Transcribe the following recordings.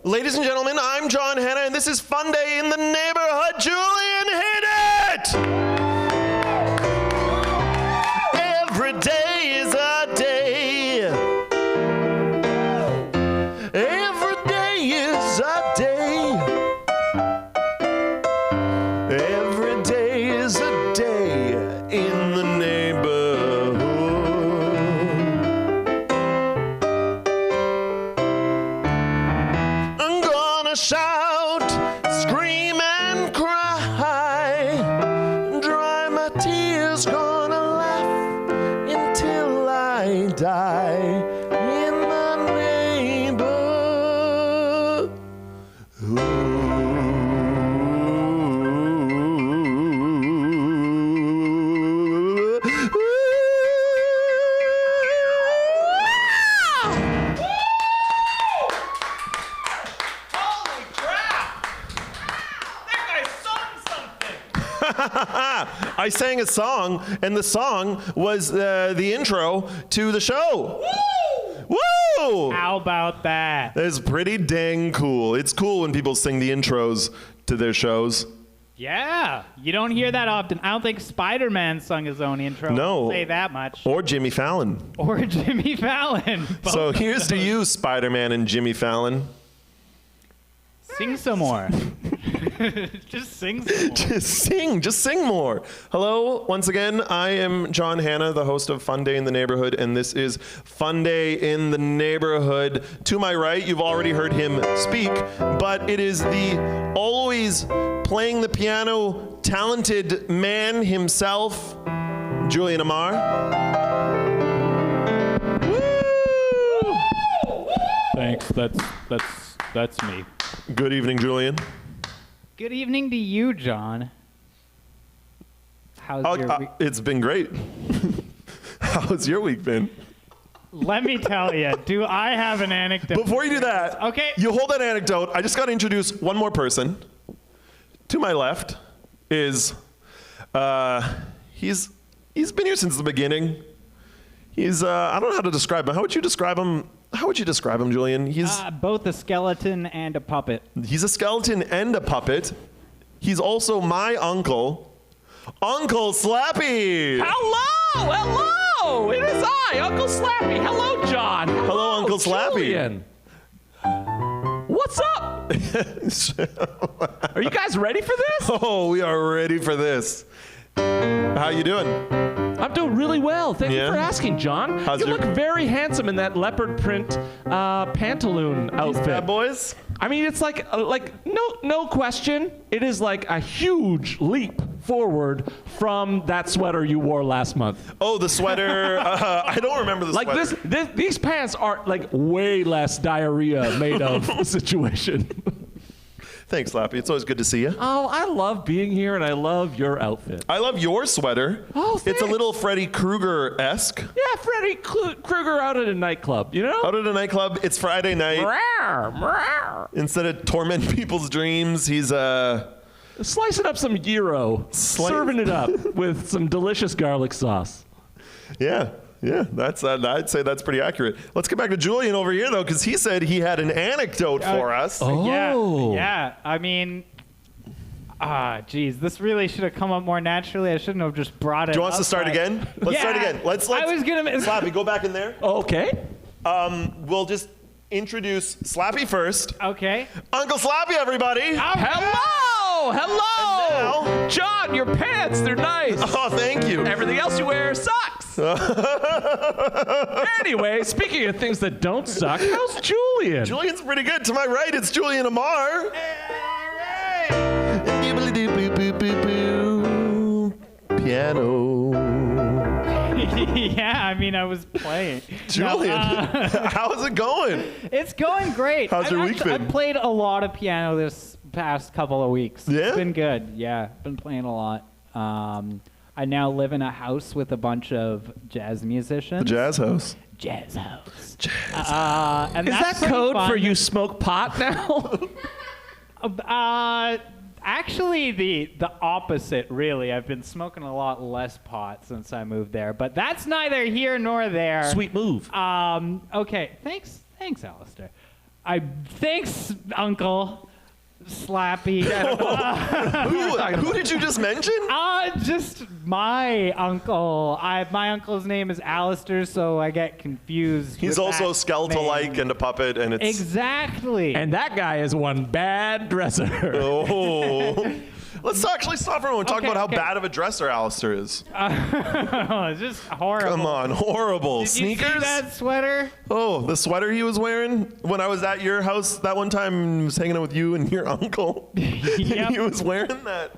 Ladies and gentlemen, I'm John Hanna, and this is Funday in the Neighborhood. Julien, hit it! Every day is a day. Every day is a day. Every day is a day in the neighborhood. I'm gonna shout, scream and cry, dry my tears, gonna laugh until I die in the neighborhood. Holy crap! That guy sung something! I sang a song, and the song was the intro to the show. Woo! Woo! How about that? That's pretty dang cool. It's cool when people sing the intros to their shows. Yeah, you don't hear that often. I don't think Spider-Man sung his own intro. No. I'll say that much. Or Jimmy Fallon. Or Jimmy Fallon. So here's to you, Spider-Man and Jimmy Fallon. Sing some more. Just sing some more. Just sing more. Hello, once again, I am John Hanna, the host of Funday in the Neighborhood, and this is Funday in the Neighborhood. To my right, you've already heard him speak, but it is the always playing the piano talented man himself, Julien Amar. Woo! Thanks. That's me. Good evening, Julien. Good evening to you, John. How's your week? It's been great. How's your week been? Let me tell you, do I have an anecdote? Before you do that, Okay. you hold that anecdote. I just got to introduce one more person. To my left is, he's been here since the beginning. He's, I don't know how to describe him. How would you describe him? How would you describe him, Julien? He's both a skeleton and a puppet. a skeleton and a puppet. He's also my uncle, Uncle Slappy. Hello! It is I, Uncle Slappy. Hello, John. Hello, Uncle Slappy. Julien. What's up? Are you guys ready for this? Oh, we are ready for this. How you doing? I'm doing really well. Thank you for asking, John. How's you your- look very handsome in that leopard print pantaloon outfit. Bad boys? I mean, it's like no question. It is like a huge leap forward from that sweater you wore last month. Oh, the sweater. I don't remember the Like sweater. these pants are like way less diarrhea made of situation. Thanks, Slappy. It's always good to see you. Oh, I love being here, and I love your outfit. I love your sweater. Oh, It's a thanks. little Freddy Krueger-esque. Yeah, Freddy Krueger out at a nightclub, you know? Out at a nightclub, it's Friday night. Rawr, rawr. Instead of torment people's dreams, he's Slicing up some gyro, serving it up with some delicious garlic sauce. yeah. That's I'd say that's pretty accurate. Let's get back to Julien over here though, because he said he had an anecdote for us. Oh. Yeah. I mean, geez, this really should have come up more naturally. I shouldn't have just brought it. Do you want us to start again? Let's start again. Let's. I was gonna. Slappy, go back in there. Okay. We'll just introduce Slappy first. Okay. Uncle Slappy, everybody. Hello. And now- John, your pants, they're nice. Oh, thank you. Everything else you wear sucks. Anyway, speaking of things that don't suck, how's Julien? Julien's pretty good. To my right, it's Julien Amar. Piano. Yeah, I mean, I was playing. Julien, how's it going? It's going great. How's your week been? I've played a lot of piano this past couple of weeks. Yeah? It's been good. Yeah, been playing a lot. I now live in a house with a bunch of jazz musicians. The Jazz House. Jazz house. Is And that that's pretty code fun. for you smoke pot now? Actually, the opposite, really. I've been smoking a lot less pot since I moved there, but that's neither here nor there. Sweet move. Okay, thanks, Alistair. Thanks, Uncle Slappy. Who did you just mention? Just my uncle. My uncle's name is Alistair, so I get confused. He's with also that skeletal-like name. and a puppet, and it's... Exactly. And that guy is one bad dresser. Oh. Let's actually stop for a moment and talk about how bad of a dresser Alistair is. It's just horrible. Come on, horrible. Did Sneakers? you see that sweater? Oh, the sweater he was wearing when I was at your house that one time, he was hanging out with you and your uncle. Yep. He was wearing that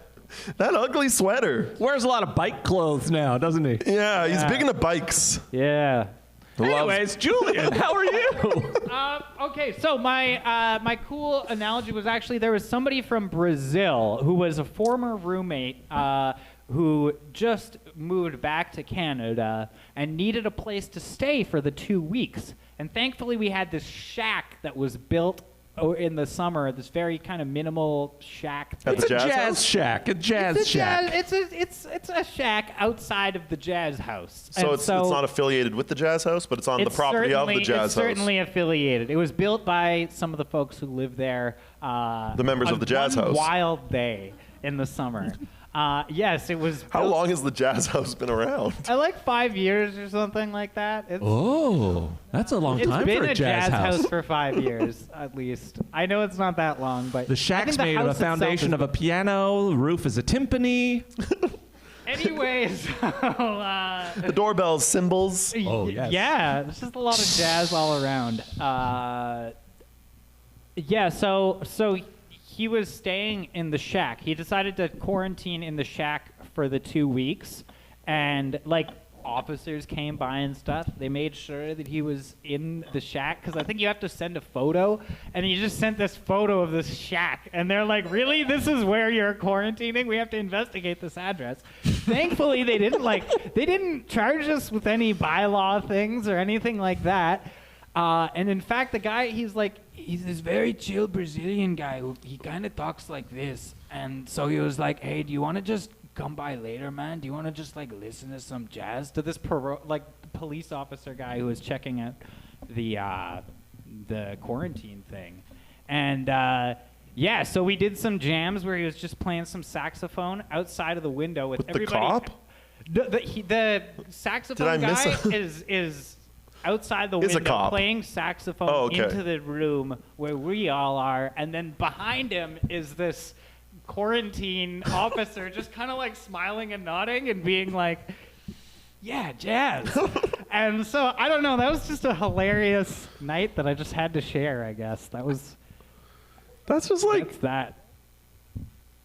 ugly sweater. Wears a lot of bike clothes now, doesn't he? Yeah, he's Yeah. big into bikes. Yeah. Anyways, Julien, how are you? Okay, so my cool analogy was actually there was somebody from Brazil who was a former roommate who just moved back to Canada and needed a place to stay for the 2 weeks. And thankfully we had this shack that was built in the summer, this very kind of minimal shack. At It's the a jazz jazz house? shack. A jazz shack. It's a shack outside of the jazz house. So And it's not affiliated with the jazz house, but it's on the it's property of the certainly- jazz it's house. certainly affiliated. It was built by some of the folks who live there. The members of the jazz one house. Wild day in the summer. Yes, it was. How built- long has the jazz house been around? Like 5 years or something like that. Oh, that's a long It's time been for a jazz house for 5 years at least. I know it's not that long, but The I shack's think the made of a house itself foundation is- of a piano. The roof is a timpani. Anyways, The doorbell's cymbals. Oh, yes. Yeah, there's just a lot of jazz all around. Yeah, so he was staying in the shack. He decided to quarantine in the shack for the 2 weeks, and like officers came by and stuff. They made sure that he was in the shack because I think you have to send a photo, and he just sent this photo of this shack, and they're like, "Really? This is where you're quarantining? We have to investigate this address." Thankfully, they didn't charge us with any bylaw things or anything like that. And in fact, the guy, he's this very chill Brazilian guy who he kind of talks like this. And so he was like, "Hey, do you want to just come by later, man? Do you want to just like listen to some jazz?" To this police officer guy who was checking out the quarantine thing. And yeah, so we did some jams where he was just playing some saxophone outside of the window with The everybody. cop? The saxophone Did I miss guy is outside the Is a window cop. playing saxophone Oh, okay. into the room where we all are, and then behind him is this quarantine officer just kind of like smiling and nodding and being like, "Yeah, jazz." And so I don't know, that was just a hilarious night that I just had to share, I guess. That's just like... That's that.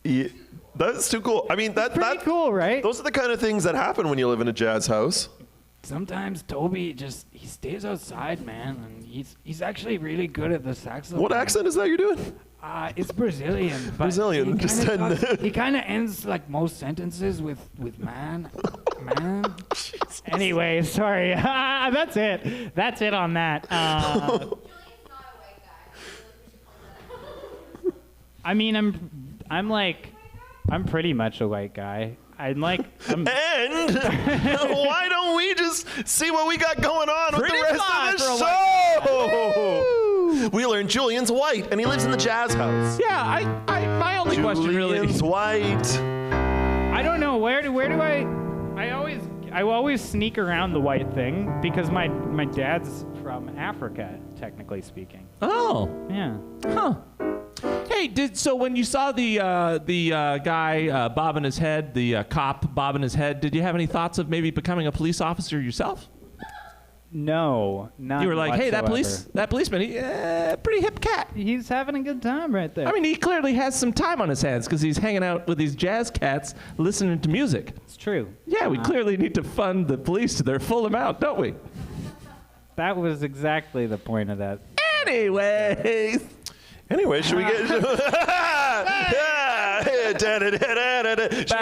Yeah, that's too cool. I mean, Pretty cool, right? Those are the kind of things that happen when you live in a jazz house. Sometimes Toby he stays outside, man, and he's actually really good at the saxophone. What accent is that you're doing? It's Brazilian. But Brazilian, just said- he kind of ends like most sentences with man. Anyway, sorry. That's it. That's it on that. I mean, I'm pretty much a white guy. And why don't we just see what we got going on with Pretty the rest fly of for a the show? We learned Julian's white, and he lives in the jazz house. Yeah, my only question really. Julian's white. I don't know where do I always sneak around the white thing because my dad's from Africa, technically speaking. Oh, Yeah. huh. Hey, so when you saw the guy bobbing his head, the cop bobbing his head, did you have any thoughts of maybe becoming a police officer yourself? No, none You were like, hey, that whatsoever. policeman, pretty hip cat. He's having a good time right there. I mean, he clearly has some time on his hands because he's hanging out with these jazz cats listening to music. it's true. Yeah, we clearly need to fund the police to their full amount, don't we? That was exactly the point of that. Anyways. Anyway, should we get... Should we start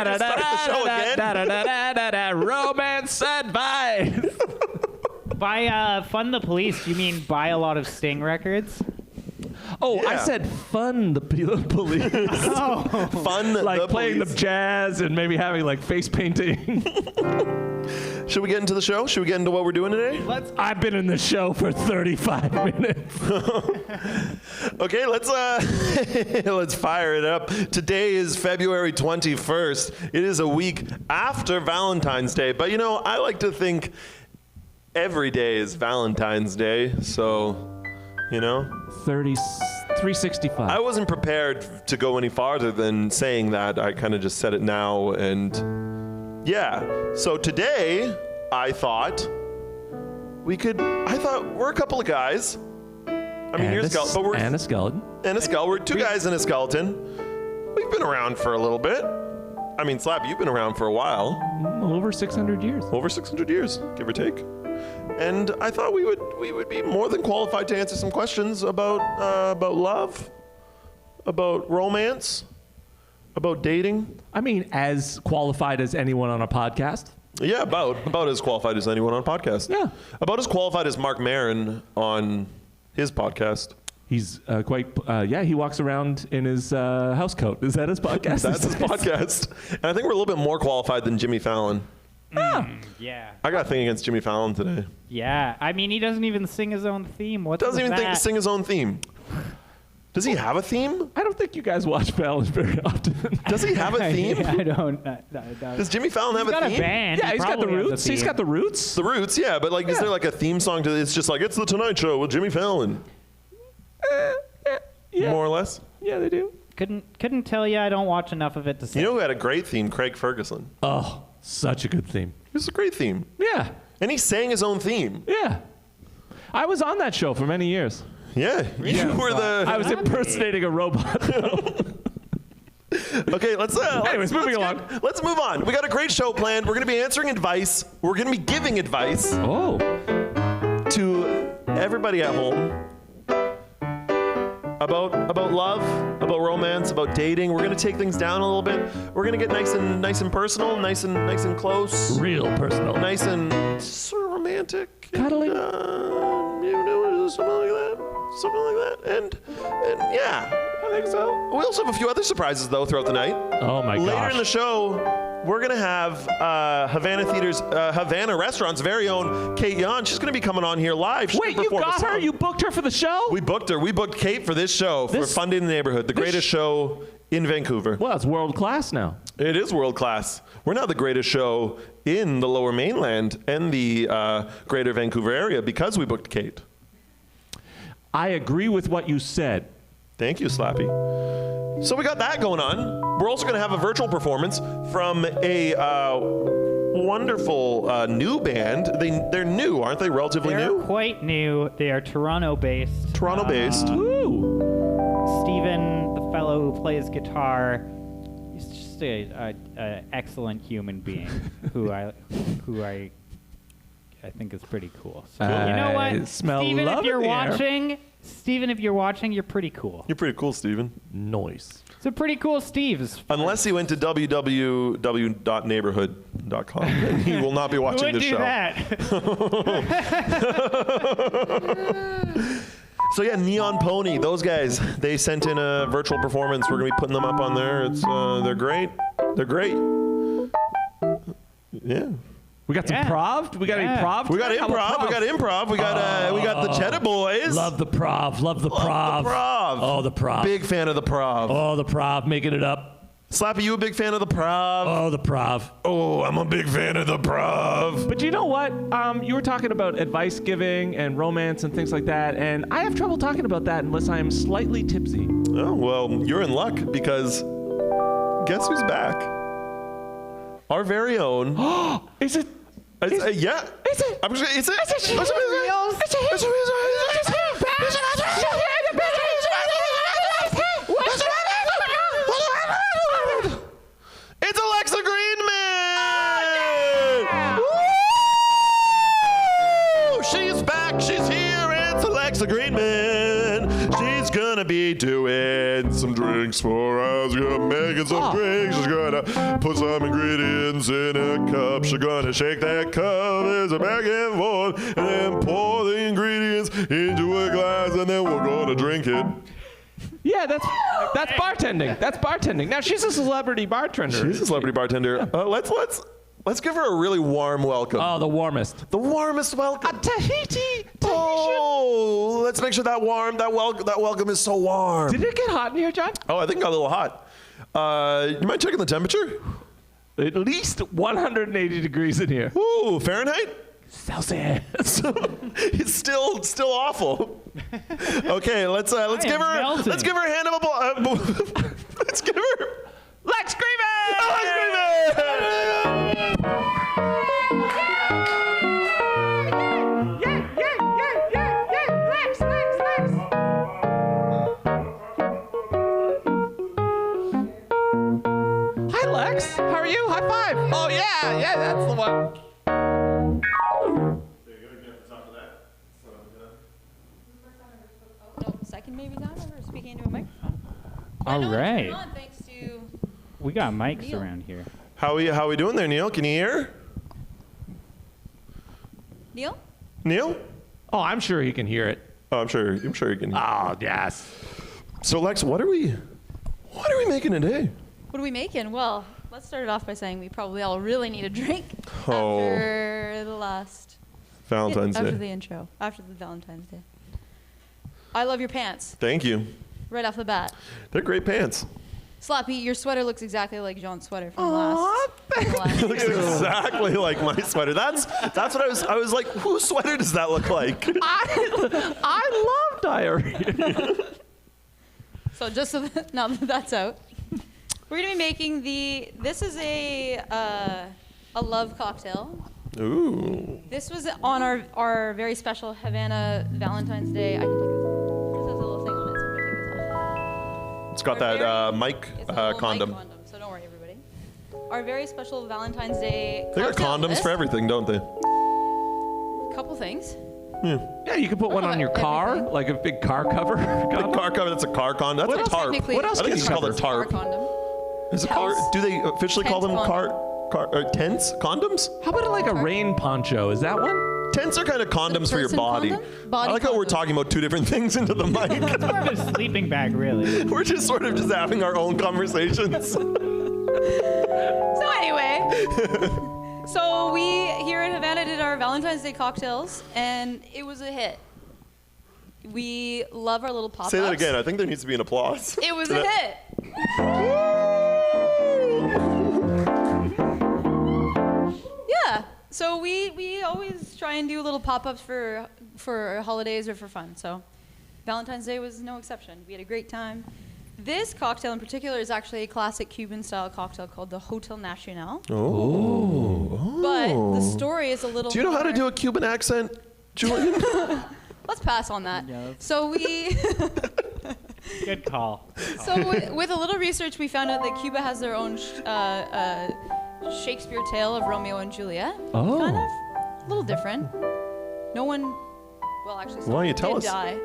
the show again? Romance advice. By fund the police, do you mean buy a lot of Sting records? Oh, I Yeah. said fun the police. Oh, Fun Like the playing police. the jazz and maybe having like face painting. Should we get into the show? Should we get into what we're doing today? I've been in the show for 35 minutes. Okay, let's let's fire it up. Today is February 21st. It is a week after Valentine's Day, but you know, I like to think every day is Valentine's Day, so, you know. 365. I wasn't prepared to go any farther than saying that. I kind of just said it now, and yeah. So today, I thought we're a couple of guys. I mean, you're a skeleton, but we're and a skeleton. and a skeleton. We're two guys and a skeleton. We've been around for a little bit. I mean, Slappy, you've been around for a while. Over 600 years. Over 600 years, give or take. And I thought we would be more than qualified to answer some questions about love, about romance, about dating. I mean, as qualified as anyone on a podcast. Yeah, about as qualified as anyone on a podcast. Yeah. About as qualified as Mark Maron on his podcast. He's he walks around in his house coat. Is that his podcast? That's his podcast. And I think we're a little bit more qualified than Jimmy Fallon. Yeah. I got a thing against Jimmy Fallon today. Yeah. I mean, he doesn't even sing his own theme. What Doesn't even sing his own theme. Does he have a theme? I don't think you guys watch Fallon very often. Does he have a theme? I don't. Does Jimmy Fallon have He's a got theme? a band. Yeah, He he's got the probably has a roots. He's theme. got the roots. The Roots, yeah, but like, is there like a theme song to? It's just like it's the Tonight Show with Jimmy Fallon, Yeah. more or less. Yeah, they do. Couldn't tell you. I don't watch enough of it to say. You know who had a great theme? Craig Ferguson. Oh, such a good theme. It was a great theme, Yeah. and he sang his own theme. Yeah. I was on that show for many years. Yeah, you were the. I was impersonating a robot. Okay, let's. Anyways, moving along. Let's move on. We got a great show planned. We're going to be answering advice. We're going to be giving advice Oh. to everybody at home about love, about romance, about dating. We're going to take things down a little bit. We're going to get nice and personal, nice and close, Real personal. nice and sort of romantic, Cuddling. and, you know, something like that, and yeah, I think so. We also have a few other surprises though throughout the night. Oh my gosh. Later in the show, we're gonna have Havana Restaurant's very own Kate Yahn. She's gonna be coming on here live. She's Wait, gonna you perform a got her? song. You booked her for the show? We booked her. We booked Kate for this show for Funday in the Neighbourhood, the greatest show in Vancouver. Well, it's world class now. It is world class. We're now the greatest show in the Lower Mainland and the Greater Vancouver area because we booked Kate. I agree with what you said. Thank you, Slappy. So we got that going on. We're also going to have a virtual performance from a wonderful new band. They're new, aren't they? Relatively They're new? quite new. They are Toronto-based. Toronto-based. Woo! Steven, the fellow who plays guitar, he's just a excellent human being who I think is pretty cool. So you know I what, smell Steven, love if you're in the air. watching, Steven, if you're watching, you're pretty cool. You're pretty cool, Steven. Noise. So pretty cool, Steve's. Unless he went to www.neighborhood.com. And he will not be Who watching would this do show. that? So yeah, Neon Pony, those guys, they sent in a virtual performance. We're going to be putting them up on there. It's they're great. They're great. Yeah. We got some Yeah. prov? We got any Yeah. prov? We got improv. We got improv. We got the Chedda Boys. Love the prov. Love the prov. the prov. Oh, the prov. Big fan of the prov. Oh, the prov. Making it up. Slappy, you a big fan of the prov? Oh, the prov. Oh, I'm a big fan of the prov. But you know what? You were talking about advice giving and romance and things like that, and I have trouble talking about that unless I am slightly tipsy. Oh, well, you're in luck because guess who's back? Our very own. Is it? Yeah. Is it? I'm just, is it? Is it? It's Alexa Greenman! Woo! She's back. She's here. It's Alexa Greenman. She's gonna be doing some drinks for us. She's gonna making some drinks. She's gonna put some ingredients in a cup. She's gonna shake that cup as a back and forth, and then pour the ingredients into a glass, and then we're gonna drink it. Yeah, that's bartending. That's bartending. Now she's a celebrity bartender. She's a celebrity bartender. Let's Let's give her a really warm welcome. Oh, the warmest. The warmest welcome. Tahiti. Oh, let's make sure that welcome is so warm. Did it get hot in here, John? Oh, I think it got a little hot. You mind checking the temperature? At least 180 degrees in here. Ooh, Fahrenheit? Celsius. It's still awful. Okay, let's give her a hand of applause. Let's give her Lex Screamin'! Lex Hi, Lex. How are you? High five. Oh, yeah, that's the one. Second maybe time ever speaking into a microphone. All right. Thanks to We got mics Neil. around here. How we doing there, Neil? Can you hear? Neil. Neil? Oh, I'm sure he can hear it. Oh, I'm sure you can hear. Oh, yes. So Lex, what are we making today? What are we making? Well, let's start it off by saying we probably all really need a drink Oh. after the last Valentine's after Day. the intro, after the Valentine's Day. I love your pants Thank you. right off the bat. They're great pants. Slappy, your sweater looks exactly like John's sweater from last. It looks exactly like my sweater. That's what I was like, whose sweater does that look like? I love diarrhea. So just so that, now that that's out, we're gonna be making this is a love cocktail. Ooh. This was on our very special Havana Valentine's Day. I can take this off. This has a little thing on it, so I'm gonna take this off. It's got Our that very- mic it's a little condom. mic condom, so don't worry, everybody. Our very special Valentine's Day. They got cocktail condoms list. for everything, don't they? Couple things. Yeah, you can put one Oh, on your car, everything. like a big car cover. The car cover, that's a car condom. That's a tarp. Technically, What else I think can it's you called a cover? tarp. Car condom. Is it car? Tents. Do they officially call them Tent tents? Condoms? How about like a rain poncho? Is that one? Tents are kind of condoms for your person body. condom? Body I like how we're condom. talking about two different things into the mic. It's more of a sleeping bag, really. We're just sort of just having our own conversations. So anyway, so we here in Havana did our Valentine's Day cocktails, and it was a hit. We love our little pop-ups. Say that again. I think there needs to be an applause. It was To a that. hit. Yeah. So we always try and do little pop-ups for holidays or for fun. So Valentine's Day was no exception. We had a great time. This cocktail in particular is actually a classic Cuban-style cocktail called the Hotel Nacional. Oh. But the story is a little. Do you know how to more- do a Cuban accent, Julian? Let's pass on that. Yeah. So we. Good call. So with a little research, we found out that Cuba has their own Shakespeare tale of Romeo and Juliet. Oh. Kind of a little different. No one, well, actually, Why don't you someone tell did us? die.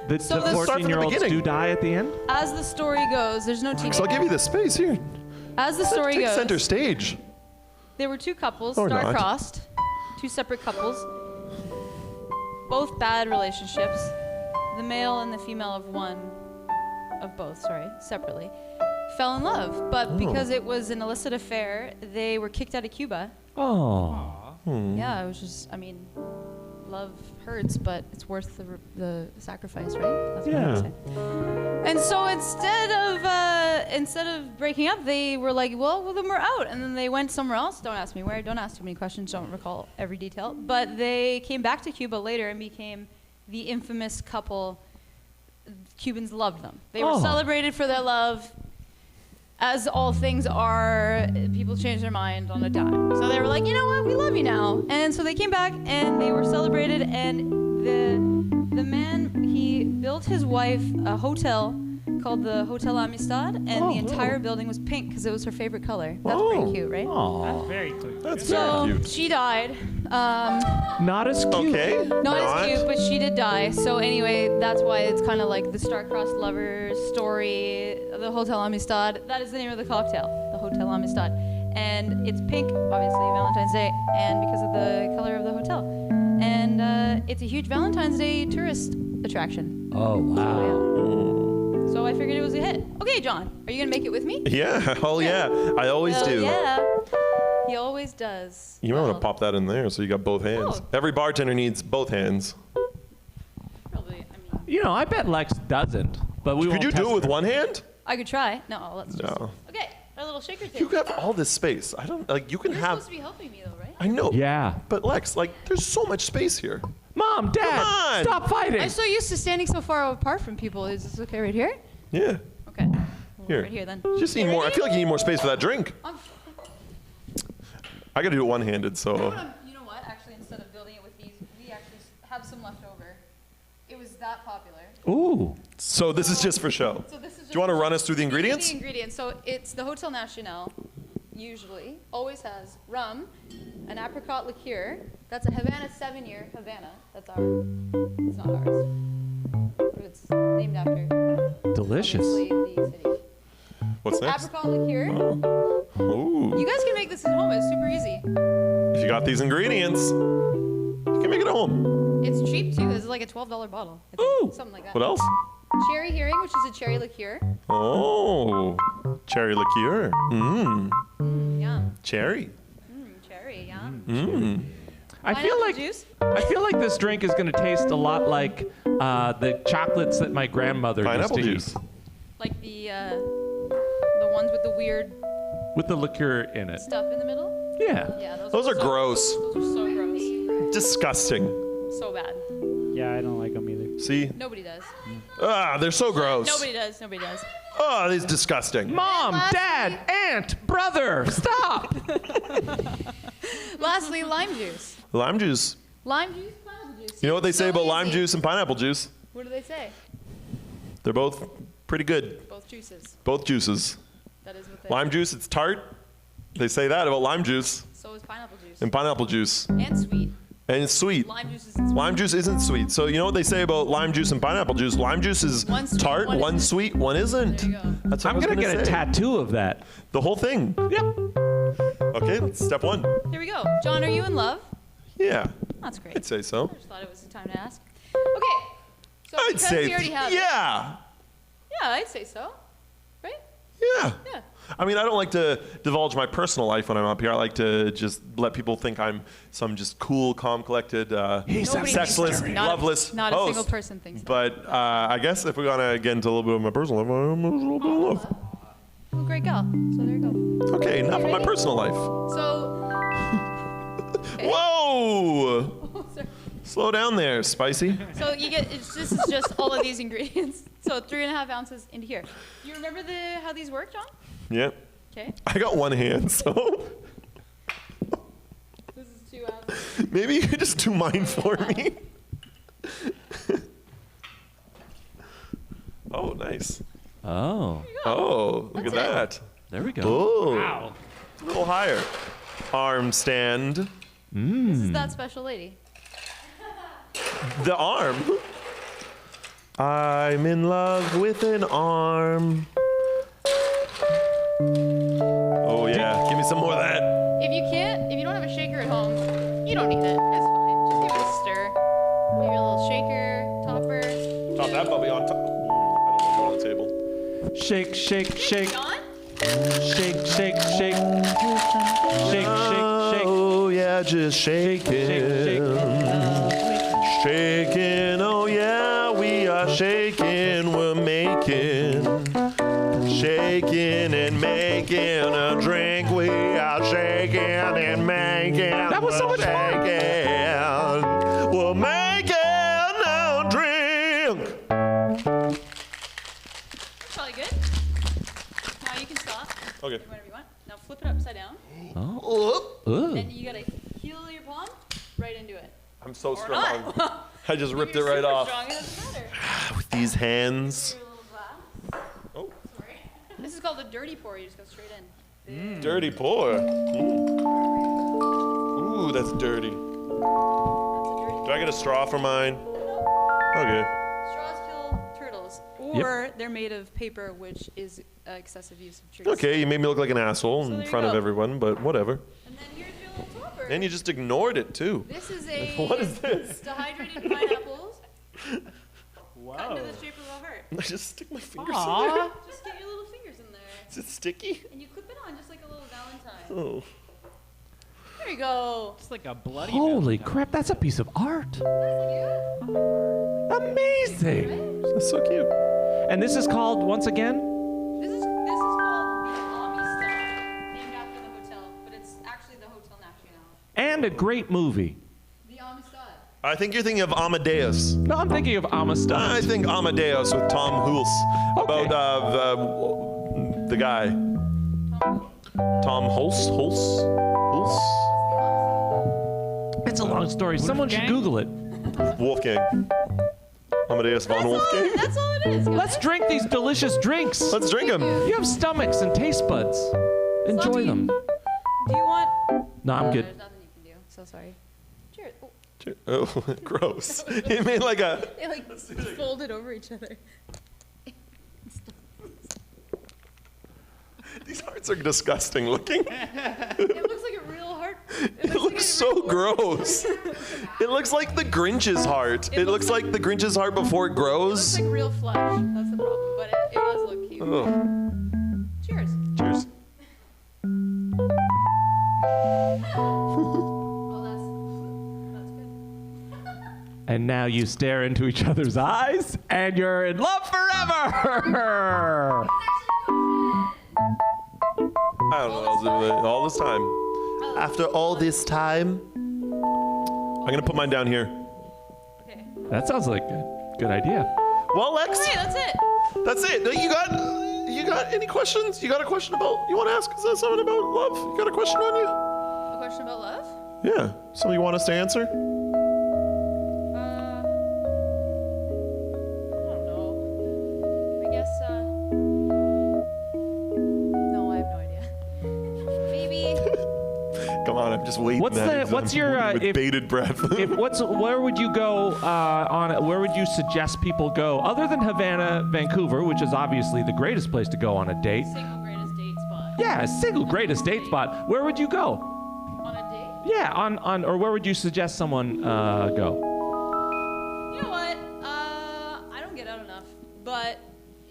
The So this- 14-year-olds beginning. do die at the end? As the story goes, there's no teaching. So I'll give you the space here. As the story Take goes, center stage. there were two couples, Or not. star-crossed, two separate couples, both bad relationships. The male and the female of both, separately, fell in love. But because it was an illicit affair, they were kicked out of Cuba. Oh. Yeah, it was just, I mean, love hurts, but it's worth the sacrifice, right? That's what I would say. And so instead of breaking up, they were like, well, then we're out. And then they went somewhere else. Don't ask me where. Don't ask too many questions. Don't recall every detail. But they came back to Cuba later and became the infamous couple. Cubans loved them. They were celebrated for their love. As all things are, people change their mind on a dime. So they were like, you know what, we love you now. And so they came back and they were celebrated. And the man, he built his wife a hotel called the Hotel Amistad, and the entire building was pink because it was her favorite color. That's pretty cute, right? That's very cute. That's So very cute. she died. Not as cute. Okay. Not as cute, but she did die. So anyway, that's why it's kind of like the star-crossed lovers story, the Hotel Amistad. That is the name of the cocktail, the Hotel Amistad. And it's pink, obviously, Valentine's Day, and because of the color of the hotel. And it's a huge Valentine's Day tourist attraction. Oh, wow. So I figured it was a hit. Okay, John, are you going to make it with me? Yeah. Oh, yeah. I always Hell do. Yeah. He always does. You might want Well, to pop that in there so you got both hands. Oh. Every bartender needs both hands. Probably. I mean, You know, I bet Lex doesn't, but we won't Could you do test it with her. one hand? I could try. No, let's just. No. Okay, our little shaker You table. have all this space. I don't like. You can You're have. supposed to be helping me though, right? I know. Yeah. But Lex, like, there's so much space here. Mom, Dad, Come on. stop fighting. I'm so used to standing so far apart from people. Is this okay right here? Yeah. Okay. Well, Here. Right here then. Just need more. I feel like you need more space for that drink. I'm- I gotta do it one-handed, so. You know what? Actually, instead of building it with these, we actually have some left over. It was that popular. Ooh. So this is just for show. So this is. Do you want to run us through the These are ingredients? The ingredients. So it's the Hotel National. Usually, always has rum, an apricot liqueur. That's a Havana 7-year Havana. That's ours. It's not ours. But it's named after. Delicious. Obviously, the city. What's next? Apricot liqueur. Ooh. You guys can make this at home. It's super easy. If you got these ingredients, you can make it at home. It's cheap too. This is like a $12 bottle. I think. Ooh. Something like that. What else? Cherry herring, which is a cherry liqueur. Oh, cherry liqueur. Mmm. Yum. Cherry. Cherry, yum. Mmm. I feel Pineapple like juice? this drink is going to taste a lot like the chocolates that my grandmother Pineapple used to juice. eat Like the ones with the weird with the liqueur in it. stuff in the middle. Yeah. Yeah, Those are so, gross. Those are so gross. Disgusting. So bad. Yeah, I don't like them either. See? Nobody does. Ah, they're so gross. Nobody does. Nobody does. Oh, these disgusting. Mom, lastly- Dad, Aunt, brother, stop. Lastly, lime juice. Lime juice. Lime juice, pineapple juice. You know what they say So about lime easy. juice and pineapple juice? What do they say? They're both pretty good. Both juices. Both juices. That is what they. Lime juice, it's tart. They say that about lime juice So is pineapple juice. and pineapple juice. And sweet. And it's sweet. Lime juice isn't sweet. Lime juice isn't sweet. So you know what they say about lime juice and pineapple juice? Lime juice is One sweet, tart, one one isn't. sweet, one isn't. There you go. That's what I'm I was going to get a say. tattoo of that. The whole thing. Yep. Okay, that's step one. Here we go. John, are you in love? Yeah, That's great. I'd say so. I just thought it was the time to ask. Okay. So I'd because say, we already have it- yeah, Yeah, I'd say so. Right? yeah. Yeah. I mean, I don't like to divulge my personal life when I'm up here. I like to just let people think I'm some just cool, calm, collected, Nobody sexless, thinks that. loveless Not a host. single person thinks that. But I guess if we're gonna get into a little bit of my personal life, I'm a little bit in love. Oh, great gal. So there you go. Okay, enough of my ready? personal life. So. Okay. Whoa! Oh, sorry. Slow down there, spicy. So you get this is just all of these ingredients. So 3.5 ounces into here. You remember how these work, John? Yeah. Okay. I got one hand, so This is 2 ounces. maybe you could just do mine for me. Oh, nice. Oh, Oh, look at That's that. there we go. Oh, Wow. a little higher. Arm stand. This is that special lady. The arm. I'm in love with an arm. Oh yeah, give me some more of that. If you don't have a shaker at home, you don't need it. It's fine. Just give it a stir. Maybe a little shaker, topper. Top that puppy on top. I don't want it on the table. Shake, shake, shake, John? shake, shake, shake, shake, shake, shake. Oh yeah, just shaking. Shaking, oh yeah, we are shaking, we're making. Shaking and making a drink, we are shaking and making. That was so much fun. Shaking, we're making a drink. Probably good. Now you can stop. Okay. Do whatever you want. Now flip it upside down. Ooh. And you gotta heel your palm right into it. I'm so Or strong. not. I just If ripped it you're right super off. Strong, it doesn't matter. With these hands. Your little glass. Oh, Sorry. This is called a dirty pour. You just go straight in. dirty pour. Ooh, that's dirty. That's a dirty Do I get a straw for mine? Okay. Straws kill turtles. Or they're made of paper, which is excessive use of trees. Okay, you made me look like an asshole So there in you front of go. everyone, but whatever. And then here's your little topper. And you just ignored it too. This is a What is this? dehydrated pineapples cut Whoa. into the shape of a heart. I just stick my fingers in there. Aw. Just get your little fingers in there. Is it sticky? And you clip it on just like a little Valentine. Oh. There you go. It's like a bloody. Holy Valentine. crap, that's a piece of art. That's Amazing. That's so cute. And this is called, once again? This is called the Amistad, named after the hotel, but it's actually the Hotel Nacional. And a great movie. The Amistad. I think you're thinking of Amadeus. No, I'm thinking of Amistad. I think Amadeus with Tom Hulce Okay. about the guy. Tom Hulce? It's a long story. Someone should Wolfgang? Google it. Wolfgang. Amadeus von Wolfgang. That's all it is, guys. Let's drink these delicious drinks. Let's drink them. You have stomachs and taste buds. Enjoy Slappy. them. Do you want... No, I'm good. There's nothing you can do. So sorry. Cheers. Oh, Oh, gross. He made like a... they like folded over each other. These hearts are disgusting looking. It looks like a real heart. It looks so gross. It looks like the Grinch's heart. It looks like the Grinch's heart before it It grows. looks like real flesh. That's the problem. But it does look cute. Oh, Cheers. cheers. Oh, that's good. And now you stare into each other's eyes, and you're in love forever. I don't know. All this time. After all this time, I'm gonna put mine down here. Okay. That sounds like a good idea. Well, Lex, Hey, that's it. that's it. You got any questions? You got a question about? You want to ask us something about love? You got a question on you? A question about love? Yeah. Something you want us to answer? I don't know. I guess, no, I have no idea. Maybe, Come on, I'm just waiting. What's your, with if- bated breath? Where would you go where would you suggest people go other than Havana, Vancouver, which is obviously the greatest place to go on a date? single greatest date spot. Yeah, a single greatest date spot. Where would you go? On a date? Yeah, on or where would you suggest someone go? You know what? I don't get out enough. But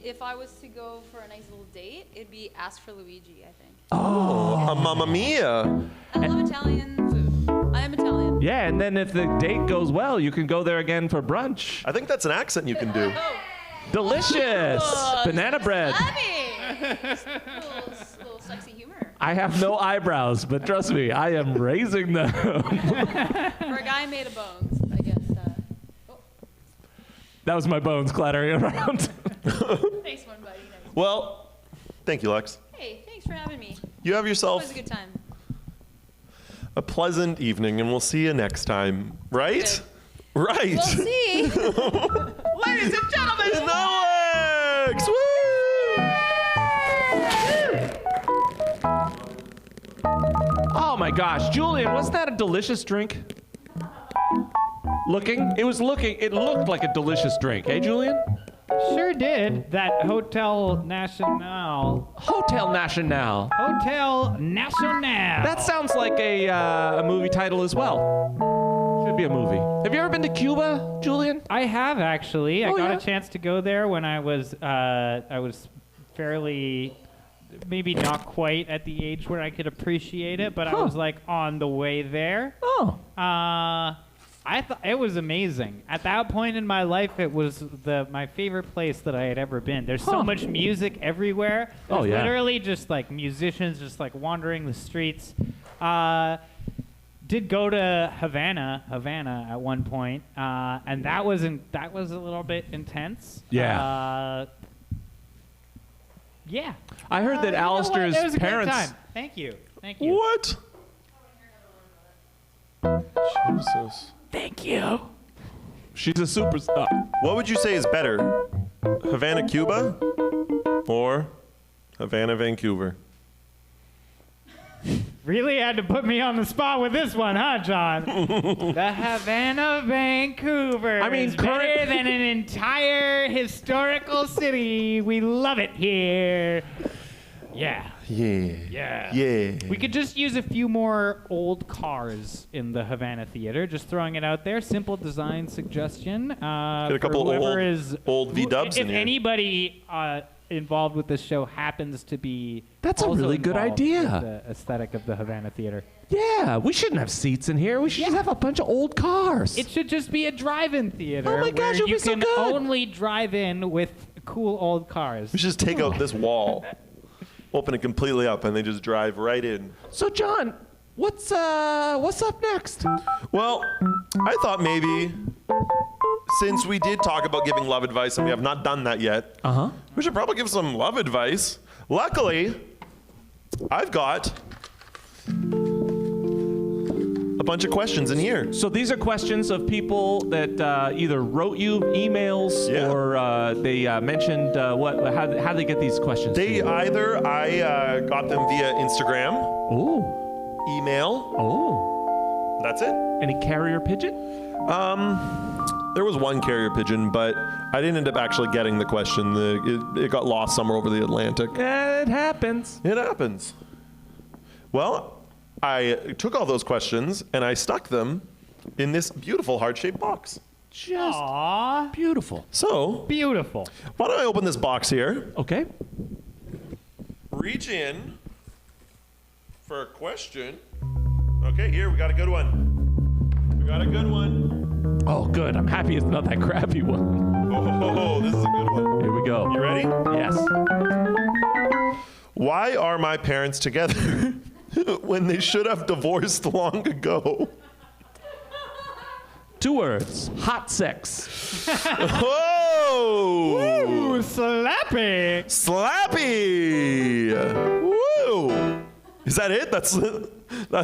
if I was to go for a nice little date, it'd be Ask for Luigi, I think. Oh, Mamma Mia. I love Italian food. I am Italian. Yeah, and then if the date goes well, you can go there again for brunch. I think that's an accent you can do. Oh, Delicious banana bread. Slappy! little sexy humor. I have no eyebrows, but trust me, I am raising them. For a guy made of bones, I guess. That was my bones clattering around. Nice one, buddy. Nice. Well, thank you, Lex. Hey, thanks for having me. You have It was yourself a good time. a pleasant evening, and we'll see you next time. Right? Right. We'll see. Ladies and gentlemen, And Alex! Woo! oh my gosh, Julien, wasn't that a delicious drink? It looked like a delicious drink, eh, Julien? Sure did. That Hotel Nacional. Hotel Nacional. Hotel Nacional. That sounds like a movie title as well. Should be a movie. Have you ever been to Cuba, Julien? I have actually. I Oh, got yeah? a chance to go there when I was fairly, maybe not quite at the age where I could appreciate it, but I Huh. was like on the way there. Oh. I thought it was amazing. At that point in my life, it was my favorite place that I had ever been. There's so Huh. much music everywhere. Oh, There's yeah. literally just like musicians just like wandering the streets. Did go to Havana at one point, and that was a little bit intense. Yeah. Yeah. I heard that You know what? Alistair's It was a great parents. time. Thank you. Thank you. What? Jesus. Thank you. She's a superstar. What would you say is better? Havana, Cuba? Or Havana, Vancouver? Really had to put me on the spot with this one, huh, John? The Havana, Vancouver. I mean, is better than an entire historical city. We love it here. Yeah. Yeah. Yeah. Yeah. We could just use a few more old cars in the Havana Theater. Just throwing it out there. Simple design suggestion. Get a couple for whoever old- is old V-dubs If in here. anybody involved with this show happens to be That's a also really good involved idea. with the aesthetic of the Havana Theater. Yeah, we shouldn't have seats in here. We should just have a bunch of old cars. It should just be a drive-in theater Oh my gosh, where it'll you be so can good. only drive in with cool old cars. We should just take out this wall, open it completely up, and they just drive right in. So, John, what's up next? Well, I thought maybe, since we did talk about giving love advice and we have not done that yet, we should probably give some love advice. Luckily, I've got a bunch of questions in here. So these are questions of people that either wrote you emails Yeah. or they mentioned how do they get these questions? to you? I got them via Instagram, Oh, email. oh. That's it. Any carrier pigeon? There was one carrier pigeon, but I didn't end up actually getting the question. It got lost somewhere over the Atlantic. It happens. It happens. Well, I took all those questions and I stuck them in this beautiful heart-shaped box. Just Aww, beautiful. So, beautiful. why don't I open this box here, Okay. reach in for a question. Okay, here, we got a good one. We got a good one. Oh, good. I'm happy it's not that crappy one. Oh, this is a good one. Here we go. You ready? Yes. Why are my parents together when they should have divorced long ago? 2 words. Hot sex. Whoa! Ooh, slappy. Slappy! Woo! Is that it? That's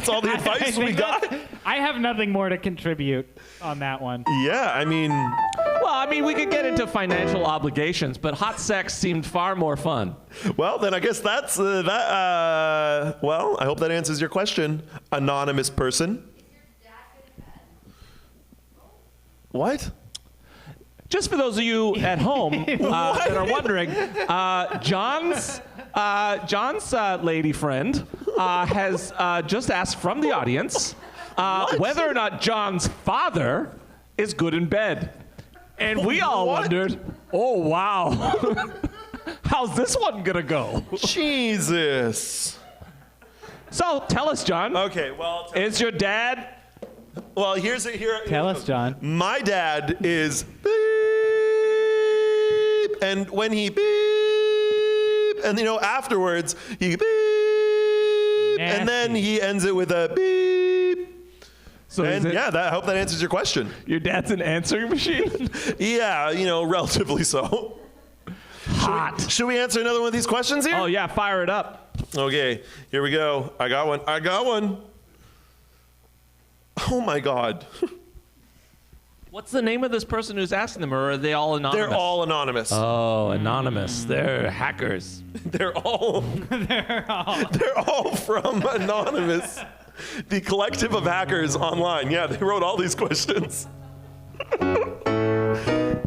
all the advice we got? I have nothing more to contribute on that one. Yeah, I mean, Well, I mean, we could get into financial obligations, but hot sex seemed far more fun. well, then I guess that's that. Well, I hope that answers your question, anonymous person. What? Just for those of you at home that are wondering, John's lady friend has just asked from the audience whether or not John's father is good in bed. And we all What? wondered, oh, wow. How's this one going to go? Jesus. So tell us, John. Okay, well, Is your dad... well, here's it. Tell us, John. My dad is beep, and when he beep, and afterwards he beep, and then Nasty. he ends it with a beep. So is And it, yeah, I hope that answers your question. your dad's an answering machine? Yeah, relatively so. Hot. Should we answer another one of these questions here? Oh, yeah, fire it up. Okay, here we go. I got one. Oh my God. What's the name of this person who's asking them, or are they all anonymous? They're all anonymous. Oh, anonymous. They're hackers. They're all from Anonymous, the collective of hackers online. Yeah, they wrote all these questions. You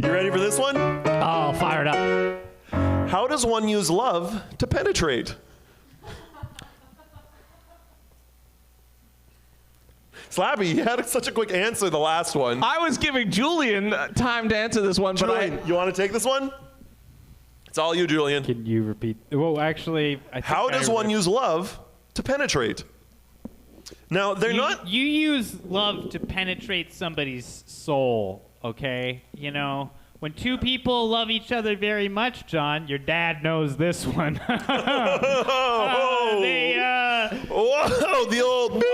ready for this one? Oh, fire it up. How does one use love to penetrate? Slappy, you had such a quick answer the last one. I was giving Julien time to answer this one, Julian, you want to take this one? It's all you, Julian. Can you repeat? Well, actually, I think How does one use love to penetrate? Now, they're not... You use love to penetrate somebody's soul, okay? When two people love each other very much, John, your dad knows this one. Whoa, the old beep.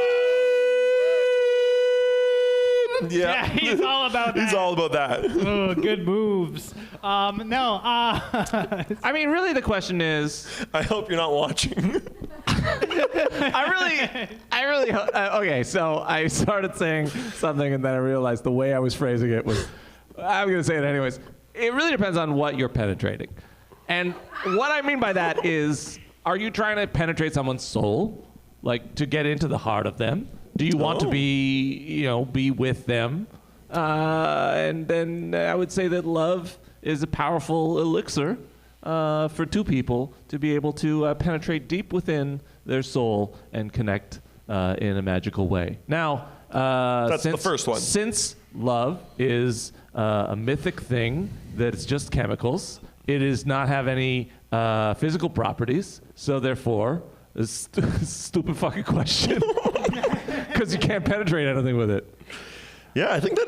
Yeah, he's all about that. He's all about that. Oh, good moves. I mean, really the question is, I hope you're not watching. okay, so I started saying something and then I realized the way I was phrasing it was, I'm going to say it anyways. It really depends on what you're penetrating. And what I mean by that is, are you trying to penetrate someone's soul? Like, to get into the heart of them? Do you want to be with them? And then I would say that love is a powerful elixir for two people to be able to penetrate deep within their soul and connect in a magical way. Now, That's the first one. Since love is a mythic thing that it's just chemicals, It does not have any physical properties, so therefore, it's stupid fucking question. Because you can't penetrate anything with it. Yeah, I think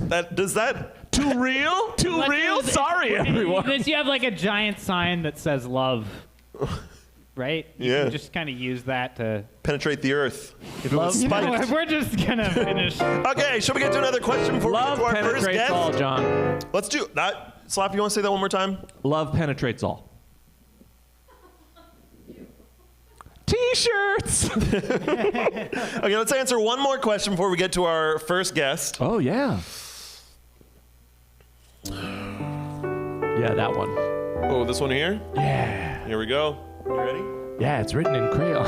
that does that. Too real? Too real? Sorry, everyone. Unless you have like a giant sign that says love, right? You Yeah. can just kind of use that to Penetrate the earth. If it Love- was You know, spiked. we're just gonna finish. Okay, shall we get to another question before Love we get to our first penetrates guest? all, John. Let's do that. Slappy, you want to say that one more time? Love penetrates all. T-shirts. Okay, let's answer one more question before we get to our first guest. Oh yeah. Yeah, that one. Oh, this one here? Yeah. Here we go. You ready? Yeah, it's written in crayon.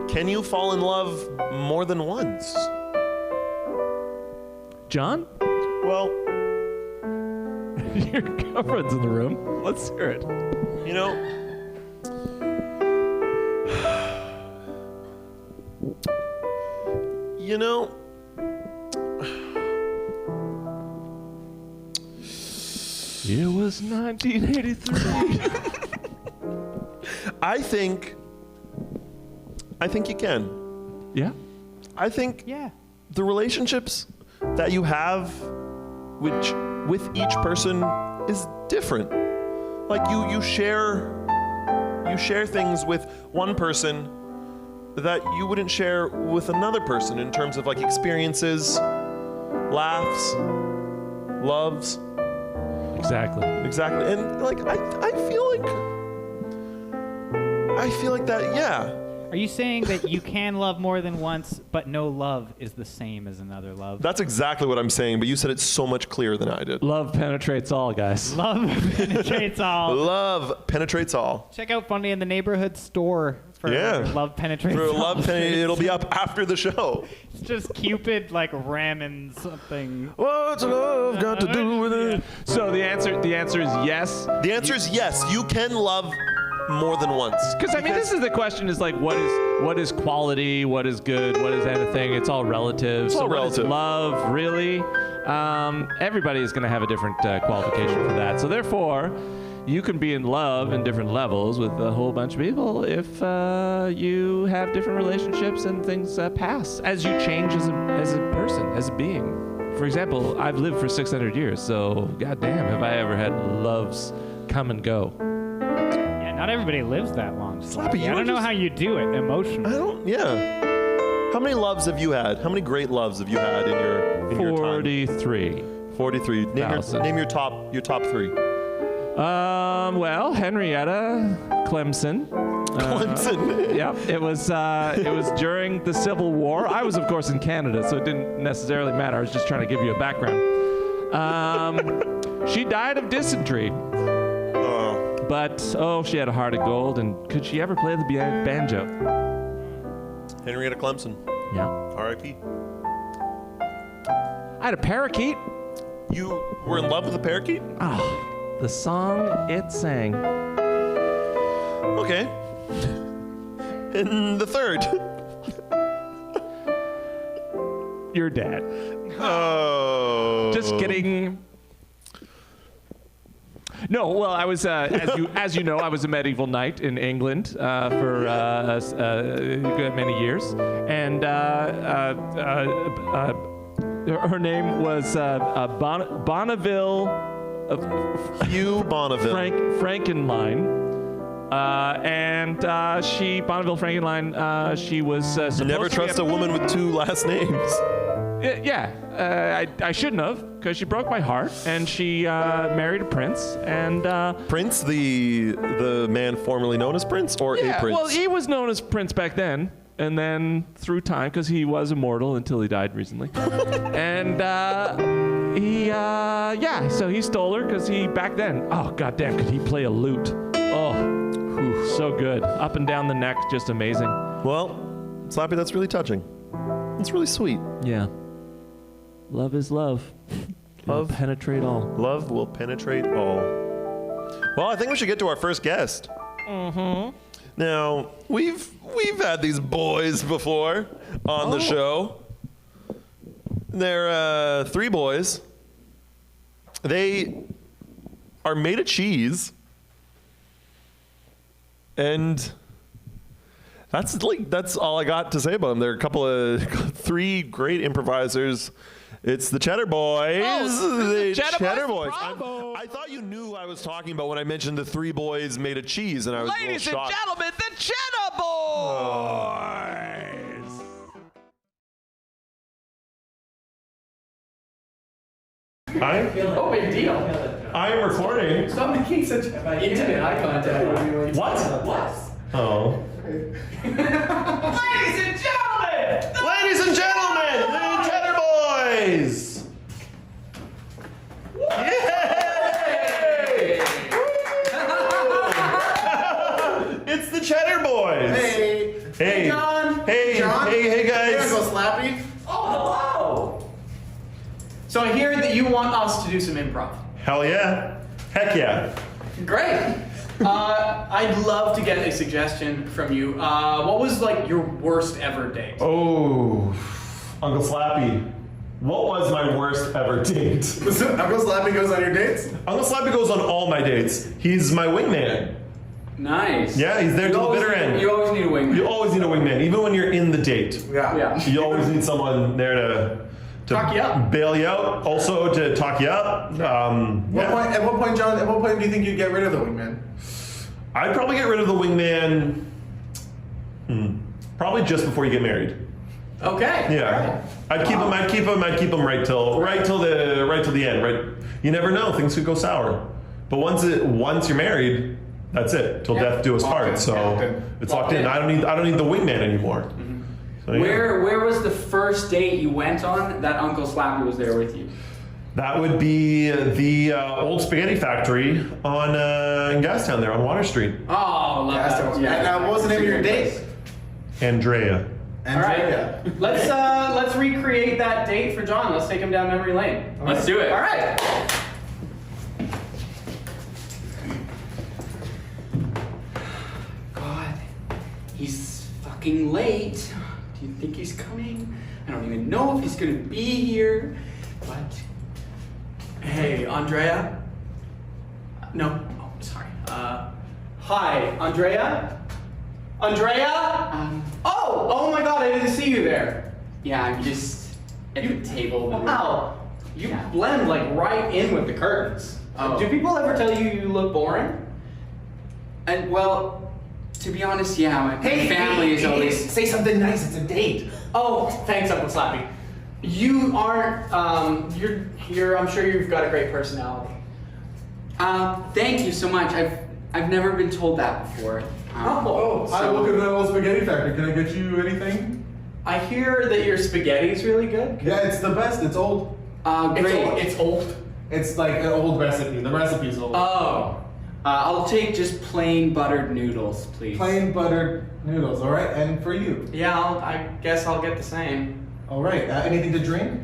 Can you fall in love more than once? John, Well, your girlfriend's in the room. Let's hear it. you know, It was 1983. I think you can. Yeah. I think Yeah. the relationships that you have with each person is different. Like you share things with one person that you wouldn't share with another person in terms of like experiences, laughs, loves. Exactly. Exactly. And like I feel like that, yeah. Are you saying that you can love more than once, but no love is the same as another love? That's exactly what I'm saying, but you said it so much clearer than I did. Love penetrates all, guys. Love penetrates all. Love penetrates all. Check out Funday in the Neighborhood store for Yeah. Love Penetrates For All. love, it'll be up after the show. It's just Cupid like ramming something. What's love got to do with it? So the answer is yes. The answer is yes. You can love more than once. Because I mean, this is the question: is like, what is quality? What is good? What is anything? It's all relative. It's all what is relative. love, really? Everybody is going to have a different qualification for that. So therefore, you can be in love in different levels with a whole bunch of people if you have different relationships and things pass as you change as a person, as a being. For example, I've lived for 600 years, so goddamn, have I ever had loves come and go. Yeah, not everybody lives that long. Slappy, you I were don't know just- how you do it emotionally. Yeah. How many loves have you had? How many great loves have you had in your time? 43. 43. Thousand. Name your top three. Well, Henrietta, Clemson. Clemson. Yep, it was during the Civil War. I was, of course, in Canada, so it didn't necessarily matter. I was just trying to give you a background. She died of dysentery, but she had a heart of gold. And could she ever play the banjo? Henrietta Clemson. Yeah. R.I.P. I had a parakeet. You were in love with a parakeet? Oh, the song it sang. Okay. And the third. Your dad. Oh. Just kidding. No, well, I was, as you know, I was a medieval knight in England for many years, and her name was Bonneville. Hugh Bonneville. Frankenline. Bonneville Frankenline, she was supposed Never to trust a woman with two last names. I shouldn't have, because she broke my heart, and she married a prince, and Prince, the man formerly known as Prince, or a prince? well, he was known as Prince back then, and then through time, because he was immortal until he died recently, and so he stole her because he back then. Oh goddamn, could he play a lute? Oh, so good, up and down the neck, just amazing. Well, Slappy, that's really touching. It's really sweet. Yeah. Love is love. Love penetrate all. Love will penetrate all. Well, I think we should get to our first guest. Mm-hmm. Now, we've had these boys before on the show. They're three boys. They are made of cheese. And that's all I got to say about them. There are three great improvisers. It's the Chedda Boys. The Chedda Boys. I thought you knew I was talking about when I mentioned the three boys made of cheese, and I was Ladies a little and shocked. gentlemen, the Chedda Boys! Oh, big deal. I am recording. Stop making such intimate eye contact. What? Oh. Ladies and gentlemen! Ladies and gentlemen, the Chedda Boys! Yay! It's the Chedda Boys! Hey. Hey. John. Hey. John. Hey, guys. Hey, Uncle Slappy. Oh, hello! So I hear that you want us to do some improv. Hell yeah. Heck yeah. Great! I'd love to get a suggestion from you. What was like your worst ever date? Oh, Uncle Slappy. What was my worst ever date? Uncle Slappy goes on your dates? Uncle Slappy goes on all my dates. He's my wingman. Nice. Yeah, he's there till the bitter end. You always need a wingman. You always need a wingman, even when you're in the date. Yeah. You always need someone there to Talk you up. bail you out, also to talk you up. At what point, John, do you think you'd get rid of the wingman? I'd probably get rid of the wingman probably just before you get married. Okay. Yeah. I'd keep him right till the end. Right. You never know, things could go sour. But once you're married, that's it. Till death do us part. So it's locked in. I don't need the wingman anymore. So, yeah. Where was the first date you went on that Uncle Slappy was there with you? That would be the old spaghetti factory on in Gastown there on Water Street. Oh, love that. And what was the name of your date? Andrea. All right. Let's recreate that date for John. Let's take him down memory lane. Let's do it. All right. God, he's fucking late. Do you think he's coming? I don't even know if he's gonna be here. But hey, Andrea. No. Oh, sorry. Hi, Andrea. Andrea. Oh my God! I didn't see you there. Yeah, I'm just at the table. Wow, you blend like right in with the curtains. Do people ever tell you you look boring? And well, to be honest, yeah, my family is always. Say something nice. It's a date. Oh, thanks, Uncle Slappy. You aren't. You're. I'm sure you've got a great personality. Thank you so much. I've never been told that before. I look at the old spaghetti factory. Can I get you anything? I hear that your spaghetti's really good. Yeah, it's the best. It's old. Great. It's old. It's like an old recipe. The recipe's old. Oh. I'll take just plain buttered noodles, please. Plain buttered noodles, all right? And for you. Yeah, I guess I'll get the same. All right. Anything to drink?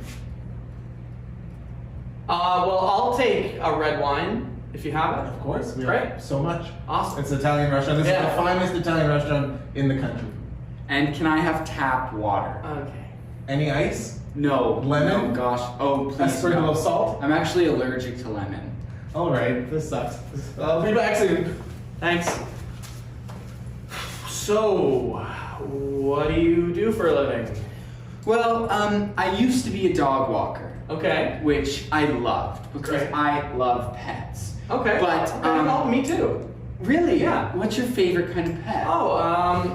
Well, I'll take a red wine if you have it. Of course. We Great. have so much. Awesome. It's an Italian restaurant. This is Yeah. the finest Italian restaurant in the country. And can I have tap water? Okay. Any ice? No. Lemon? No, gosh. Oh, please. A sprinkle no. of salt? I'm actually allergic to lemon. All right. This sucks. I'll be back soon. Thanks. So, what do you do for a living? Well, I used to be a dog walker. Okay. Which I loved because Great. I love pets. Okay. But, oh, me too. Really? Yeah. What's your favorite kind of pet? Oh,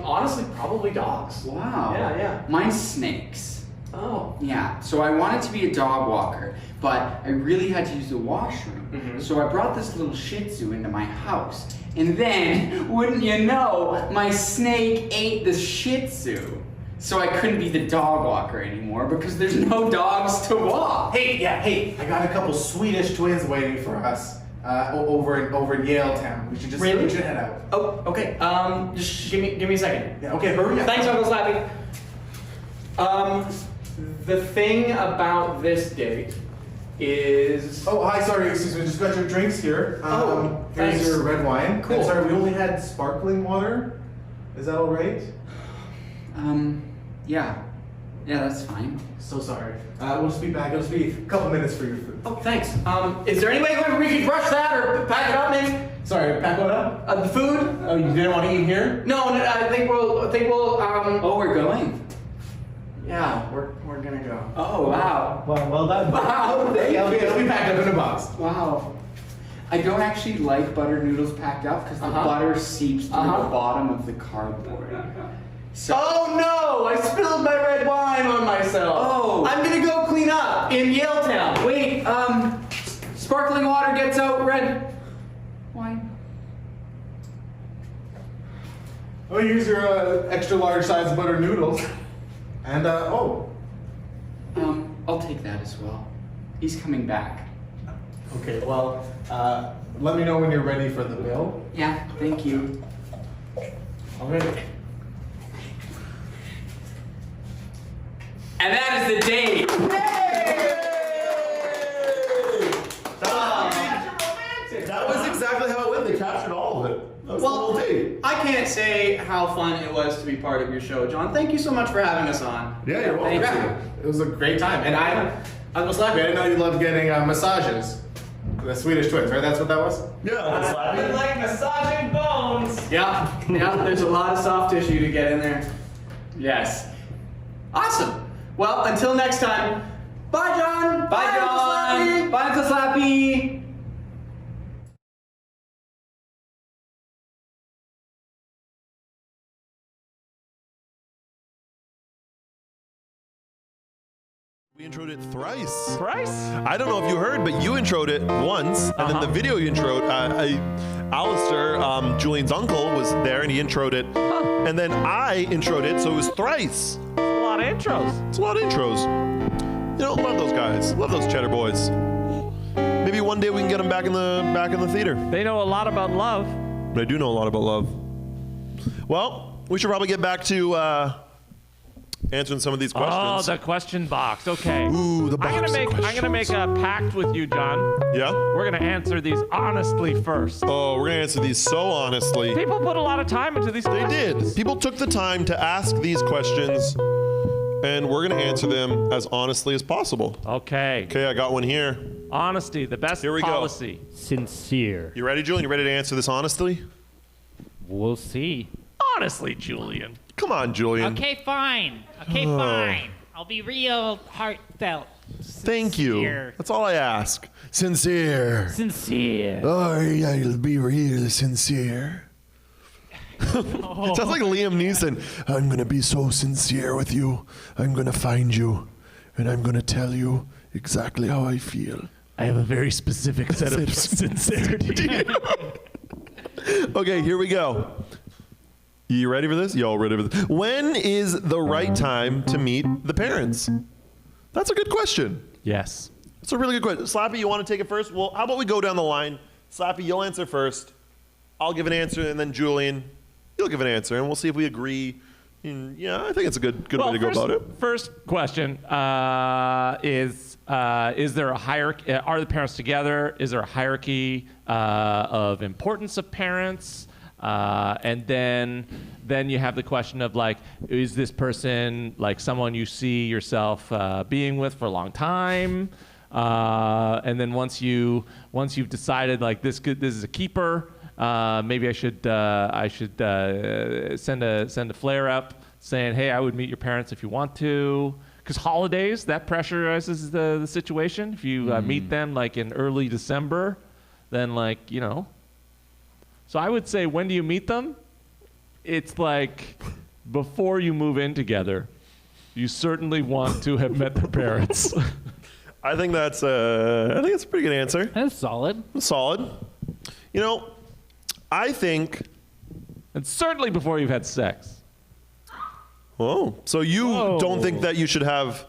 honestly, probably dogs. Wow. Yeah. Mine's snakes. Oh. Yeah. So I wanted to be a dog walker, but I really had to use the washroom. Mhm. So I brought this little Shih Tzu into my house. And then, wouldn't you know, my snake ate the Shih Tzu. So I couldn't be the dog walker anymore because there's no dogs to walk. Hey, I got a couple Swedish twins waiting for us over in Yale Town. We should Really? head out. Oh, okay. Just give me a second. Yeah, okay, hurry up. Thanks, Uncle Slappy. The thing about this date is. Oh, hi, sorry, excuse me, just got your drinks here. Here's thanks. your red wine. Cool. And sorry, we only had sparkling water. Is that all right? Yeah. Yeah, that's fine. So sorry. We'll just be back. It'll just be a couple minutes for your food. Oh, thanks. Is there any way we could rush that or pack it up, maybe? Sorry, pack what up? The food? Oh, you didn't want to eat here? No, I think we'll. Oh, we're going. Yeah, we're gonna go. Oh, wow. Well done. Wow. Yeah, it'll be packed up in a box. Wow. I don't actually like butter noodles packed up because the butter seeps through the bottom of the cardboard. So Oh no! I spilled my red wine on myself. Oh. I'm gonna go clean up in Yaletown. wait, sparkling water gets out red wine. Oh, here's your extra large size butter noodles. And I'll take that as well. He's coming back. okay. Well, let me know when you're ready for the bill. Yeah, thank you. Alright. And that is the day. That was exactly how it went. They captured all of it. That was the whole date. I can't say how fun it was to be part of your show, John. Thank you so much for having us on. Yeah, you're welcome. Thank It was a great time. And Uncle Slappy, I didn't know you loved getting massages. The Swedish twins, right? That's what that was? Yeah, Uncle Slappy. like massaging bones. Yeah, There's a lot of soft tissue to get in there. yes. Awesome. Well, until next time, bye, John. Bye, Uncle John. Slappy. Bye, Uncle Slappy. We introed it thrice. Thrice? I don't know if you heard, but you introed it once, and then the video you introed, Alistair, Julian's uncle, was there, and he introed it, and then I introed it, so it was thrice. A lot of intros. It's a lot of intros. You know, love those guys. Love those Chedda Boys. Maybe one day we can get them back in the theater. They know a lot about love. But I do know a lot about love. Well, we should probably get back to answering some of these questions. Oh, the question box. Okay. Ooh, the box I'm gonna make a pact with you, John. Yeah? We're gonna answer these honestly first. Oh, we're gonna answer these so honestly. People put a lot of time into these They questions. did. People took the time to ask these questions, and we're gonna answer them as honestly as possible. Okay. Okay, I got one here. Honesty, the best Here we go. policy. Sincere. You ready, Julian? You ready to answer this honestly? We'll see. Honestly, Julian. Come on, Julian. Okay, fine. Okay, fine. I'll be real heartfelt. Thank you. Sincere. That's all I ask. Sincere. Sincere. I'll be real sincere. It sounds like Liam Neeson. I'm going to be so sincere with you. I'm going to find you, and I'm going to tell you exactly how I feel. I have a very specific set of sincerity. Okay, here we go. You ready for this? Y'all ready for this? When is the right time to meet the parents? That's a good question. Yes. It's a really good question. Slappy, you want to take it first? Well, how about we go down the line? Slappy, you'll answer first. I'll give an answer, and then Julian, you'll give an answer, and we'll see if we agree. Yeah, I think it's a good way to go about it. First question is there a hierarchy? Are the parents together? Is there a hierarchy of importance of parents? And then you have the question of like, is this person like someone you see yourself being with for a long time? And then once you've decided like this is a keeper, maybe I should send a flare up saying, hey, I would meet your parents if you want to. Because holidays, that pressurizes the situation. If you meet them like in early December, then like, you know. So I would say, when do you meet them? It's like before you move in together. You certainly want to have met their parents. I think that's a pretty good answer. That's solid. Solid. You know, I think. And certainly before you've had sex. Oh, so you don't think that you should have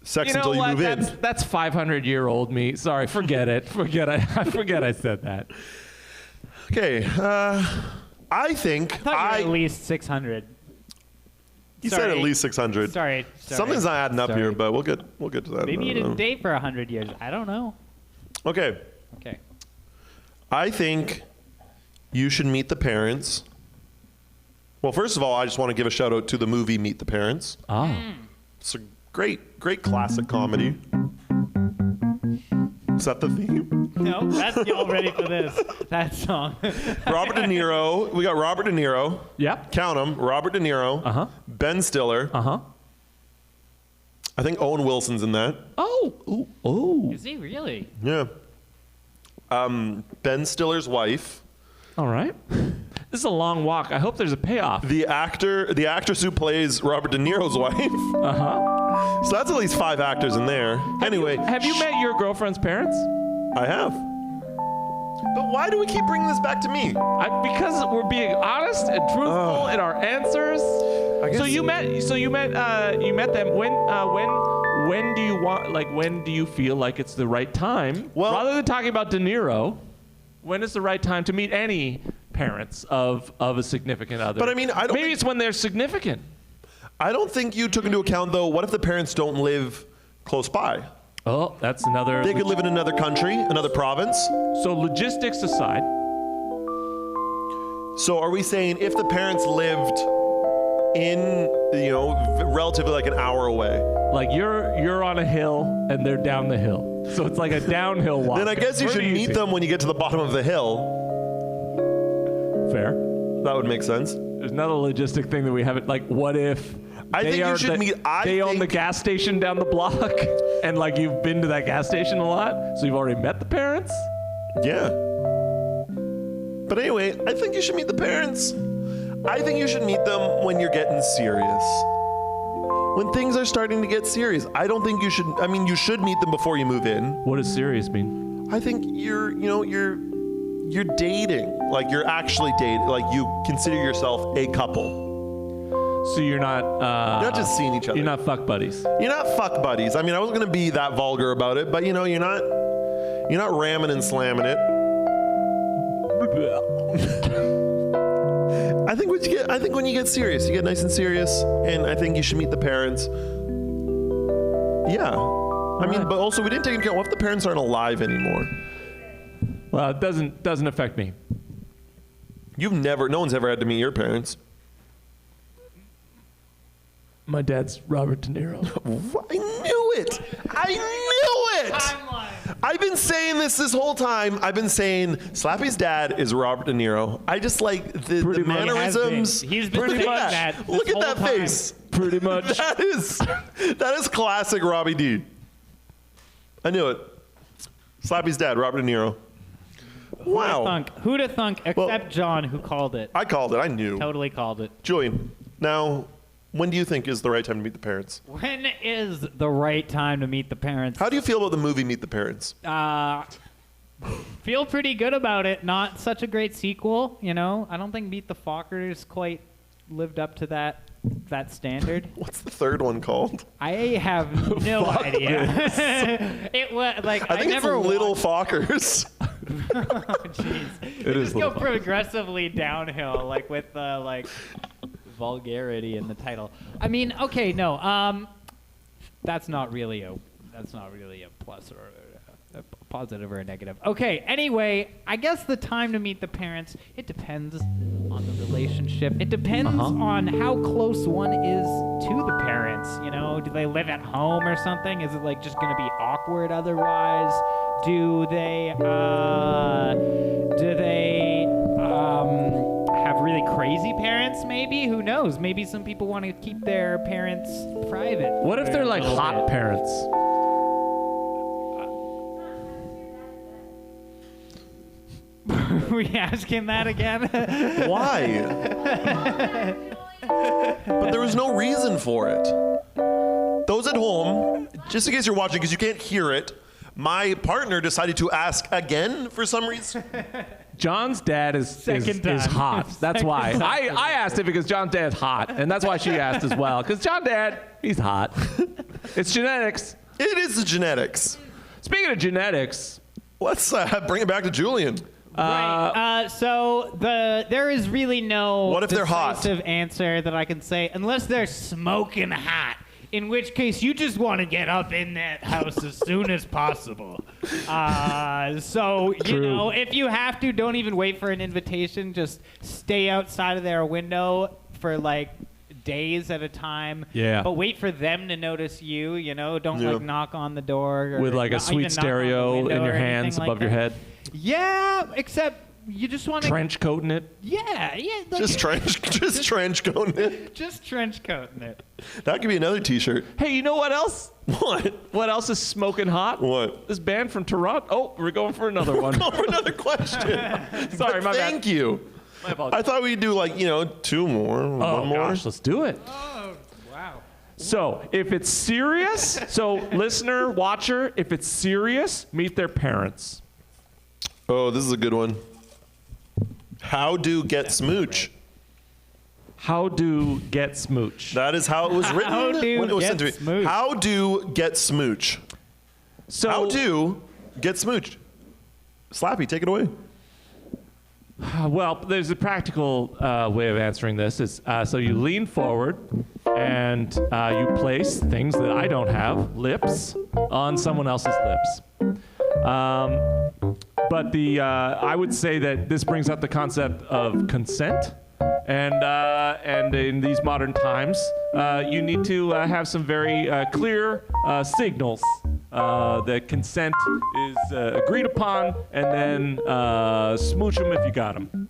sex until you move in? That's 500-year-old me. Sorry, forget it. I forget I said that. Okay, I think I thought you were at least 600. You said at least 600. Sorry. Something's not adding up here, but we'll get to that. Maybe you didn't date for 100 years. I don't know. Okay. Okay. I think you should meet the parents. Well, first of all, I just want to give a shout out to the movie Meet the Parents. Oh. It's a great classic comedy. Is that the theme? No, that's y'all ready for this. That song. Robert De Niro. We got Robert De Niro. Yep. Count them. Robert De Niro. Uh-huh. Ben Stiller. Uh-huh. I think Owen Wilson's in that. Oh. Ooh. Oh. Is he really? Yeah. Ben Stiller's wife. All right. This is a long walk. I hope there's a payoff. The actress who plays Robert De Niro's wife. Uh-huh. So that's at least 5 actors in there. Anyway. Have you met your girlfriend's parents? I have. But why do we keep bringing this back to me? Because we're being honest and truthful in our answers. So you met them. When do you want? Like, when do you feel like it's the right time? Well, rather than talking about De Niro, when is the right time to meet any parents of a significant other? But I mean, maybe it's when they're significant. I don't think you took into account though. What if the parents don't live close by? Oh, that's another. They could live in another country, another province. So logistics aside. So are we saying if the parents lived in, relatively like an hour away? Like you're on a hill and they're down the hill. So it's like a downhill walk. Then I guess you should meet them when you get to the bottom of the hill. Fair. That would make sense. There's another logistic thing that we haven't. Like, what if they own the gas station down the block, and like you've been to that gas station a lot, so you've already met the parents? Yeah. But anyway, I think you should meet the parents. I think you should meet them when you're getting serious. When things are starting to get serious. I don't think you should. I mean, you should meet them before you move in. What does serious mean? I think you're dating. Like you're actually dating. Like you consider yourself a couple. So you're not just seeing each other. You're not fuck buddies. You're not fuck buddies. I mean, I wasn't gonna be that vulgar about it, but you're not ramming and slamming it. I think when you get serious, you get nice and serious, and I think you should meet the parents. Yeah. I mean, but also we didn't take into account what if the parents aren't alive anymore. Well, it doesn't affect me. No one's ever had to meet your parents. My dad's Robert De Niro. I knew it. I've been saying this whole time. I've been saying Slappy's dad is Robert De Niro. I just like the mannerisms. He's been saying that. Look at that face. Pretty much. That is classic Robbie D. I knew it. Slappy's dad, Robert De Niro. Wow. Who'd have thunk except John, who called it. I called it. I knew. Totally called it. Julien, now, when do you think is the right time to meet the parents? When is the right time to meet the parents? How do you feel about the movie Meet the Parents? Feel pretty good about it. Not such a great sequel, I don't think Meet the Fockers quite lived up to that standard. What's the third one called? I have no idea. It was like I think it's Little Fockers. Oh, jeez. It just go progressively downhill, like with the vulgarity in the title. I mean, okay, no, that's not really a plus or a positive or a negative. Okay, anyway, I guess the time to meet the parents, it depends on the relationship. It depends on how close one is to the parents. Do they live at home or something? Is it like just going to be awkward otherwise? Do they have really crazy parents? Maybe. Who knows? Maybe some people want to keep their parents private. What if they're like hot parents? We asking that again? Why? But there was no reason for it. Those at home, just in case you're watching, because you can't hear it, my partner decided to ask again for some reason. John's dad is hot. That's why. I asked it because John's dad's hot, and that's why she asked as well. Because John's dad, he's hot. It's genetics. It is the genetics. Speaking of genetics, let's bring it back to Julien. Right. So there is really no what if they're hot? Decisive answer that I can say unless they're smoking hot. In which case, you just want to get up in that house as soon as possible. So, if you have to, don't even wait for an invitation. Just stay outside of their window for, days at a time. Yeah. But wait for them to notice you. You know, don't like knock on the door or With like a not sweet even knock on the stereo window in your or hands anything above like your that. head. Yeah, except you just want to. Trench coating it. Yeah. Like, Just trench coating it. just trench coating it. That could be another T-shirt. Hey, you know what else? What? What else is smoking hot? What? This band from Toronto. Oh, we're going for another one. Go for another question. Sorry, my bad. Thank you. My apologies. I thought we'd do like, two more, one more. Gosh, let's do it. Oh, wow. So, if it's serious, so listener, watcher, if it's serious, meet their parents. Oh, this is a good one. How do get smooch? How do get smooch? That is how it was written How do when it was get sent to me. smooch? How do get smooch? So, How do get smooch? Slappy, take it away. well, there's a practical way of answering this. Is so you lean forward and you place things that I don't have, lips, on someone else's lips. But I would say that this brings up the concept of consent. And in these modern times, you need to have some very clear signals that consent is agreed upon, and then smooch them if you got them.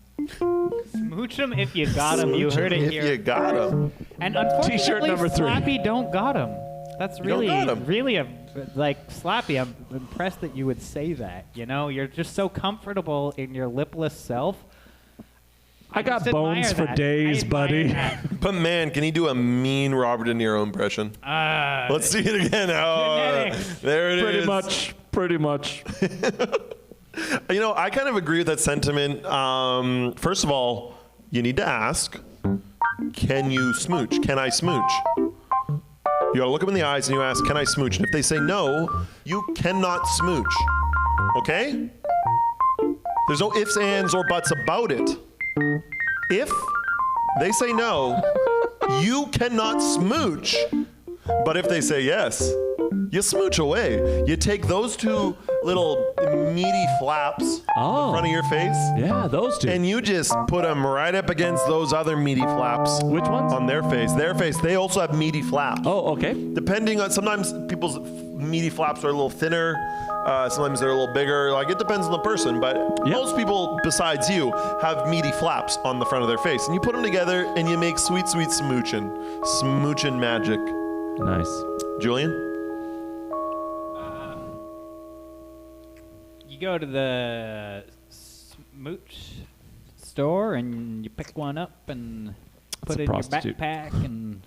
Smooch him if you got him. You heard it If here. you got him. And unfortunately, T-shirt number 3. Slappy don't got him. That's really, don't got him. really like Slappy. I'm impressed that you would say that. You know, you're just so comfortable in your lipless self. I got just bones admire for that. days, I admire buddy. that. But man, can he do a mean Robert De Niro impression? Let's see it again. Genetics. There it is. Pretty much. I kind of agree with that sentiment. First of all, you need to ask, can you smooch? Can I smooch? You gotta look them in the eyes and you ask, can I smooch? And if they say no, you cannot smooch. Okay? There's no ifs, ands, or buts about it. If they say no, you cannot smooch. But if they say yes, you smooch away. You take those two little meaty flaps on the front of your face, Yeah, those two. and you just put them right up against those other meaty flaps. Which ones? On their face. Their face. They also have meaty flaps. Oh, okay. Depending on, sometimes people's meaty flaps are a little thinner. Sometimes they're a little bigger. Like, it depends on the person, but most people besides you have meaty flaps on the front of their face. And you put them together and you make sweet, sweet smooching. Smooching magic. Nice. Julian? You go to the smooch store and you pick one up and put a it in your prostitute. backpack, and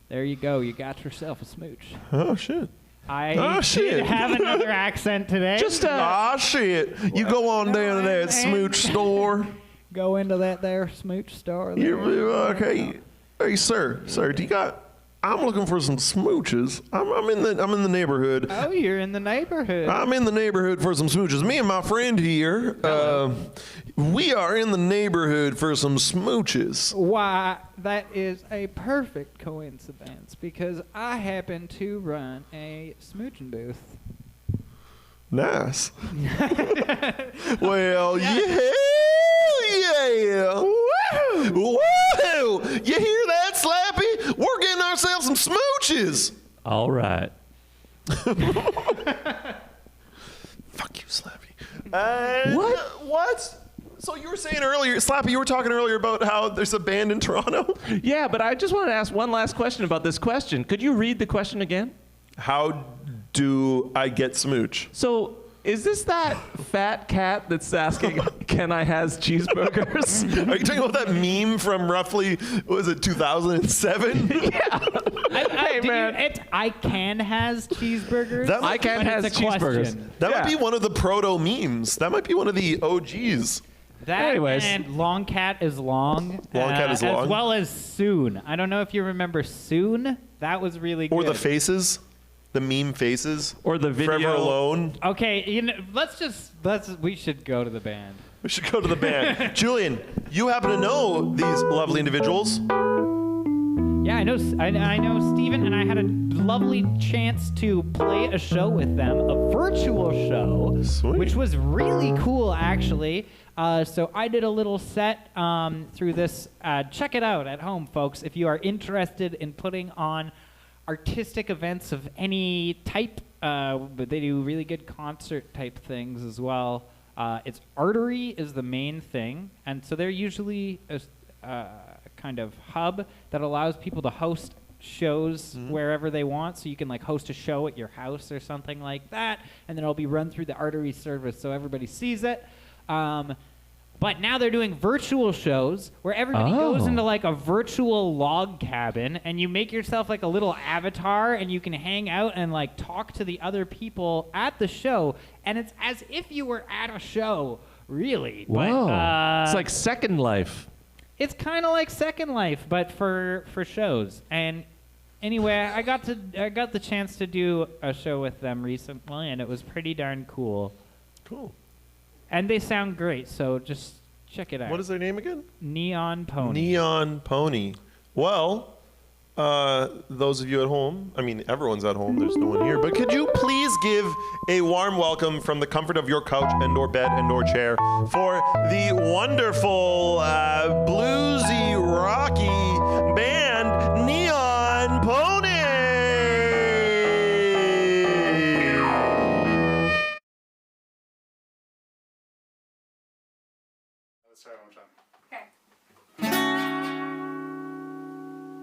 there you go. You got yourself a smooch. Oh, shit. I did have another accent today. Just Ah, shit. You go on down to that smooch store. go into that there smooch store. there. Okay. Hey, sir, do you got... I'm looking for some smooches. I'm in the neighborhood. Oh, you're in the neighborhood. I'm in the neighborhood for some smooches. Me and my friend here, we are in the neighborhood for some smooches. Why, that is a perfect coincidence because I happen to run a smooching booth. Nice. Well, yeah. Woo! You hear that, Slappy? We're getting ourselves some smooches. all right. Fuck you, Slappy. And what? So you were saying earlier, Slappy, you were talking earlier about how there's a band in Toronto? Yeah, but I just wanted to ask one last question about this question. Could you read the question again? How do I get smooch? So, is this that fat cat that's asking, can I has cheeseburgers? Are you talking about that meme from roughly, what was it, 2007? Hey, man. I can has cheeseburgers. That might I can but has it's a cheeseburgers. question. That Yeah. might be one of the proto memes. That might be one of the OGs. That Anyways. and Long Cat is Long. Long Cat is Long. As well as Soon. I don't know if you remember Soon. That was really good. Or the faces. The meme faces. Or the video. Forever Alone. Okay, we should go to the band. We should go to the band. Julian, you happen to know these lovely individuals. Yeah, I know Steven, and I had a lovely chance to play a show with them, a virtual show, Sweet. which was really cool, actually. So I did a little set through this. Check it out at home, folks, if you are interested in putting on artistic events of any type. But they do really good concert type things as well. It's Artery is the main thing, and so they're usually a kind of hub that allows people to host shows wherever they want. So you can like host a show at your house or something like that, and then it'll be run through the Artery service so everybody sees it. But now they're doing virtual shows where everybody goes into like a virtual log cabin, and you make yourself like a little avatar, and you can hang out and like talk to the other people at the show, and it's as if you were at a show, really. Whoa. But, It's like Second Life. it's kind of like Second Life, but for shows. And anyway, I got the chance to do a show with them recently, and it was pretty darn cool. Cool. And they sound great, so just check it out. What is their name again? Neon Pony. Neon Pony. Well, those of you at home, I mean, everyone's at home. There's no one here. But could you please give a warm welcome from the comfort of your couch and or bed and or chair for the wonderful, bluesy, rocky band Neon Pony. Let's try it one more time. Okay.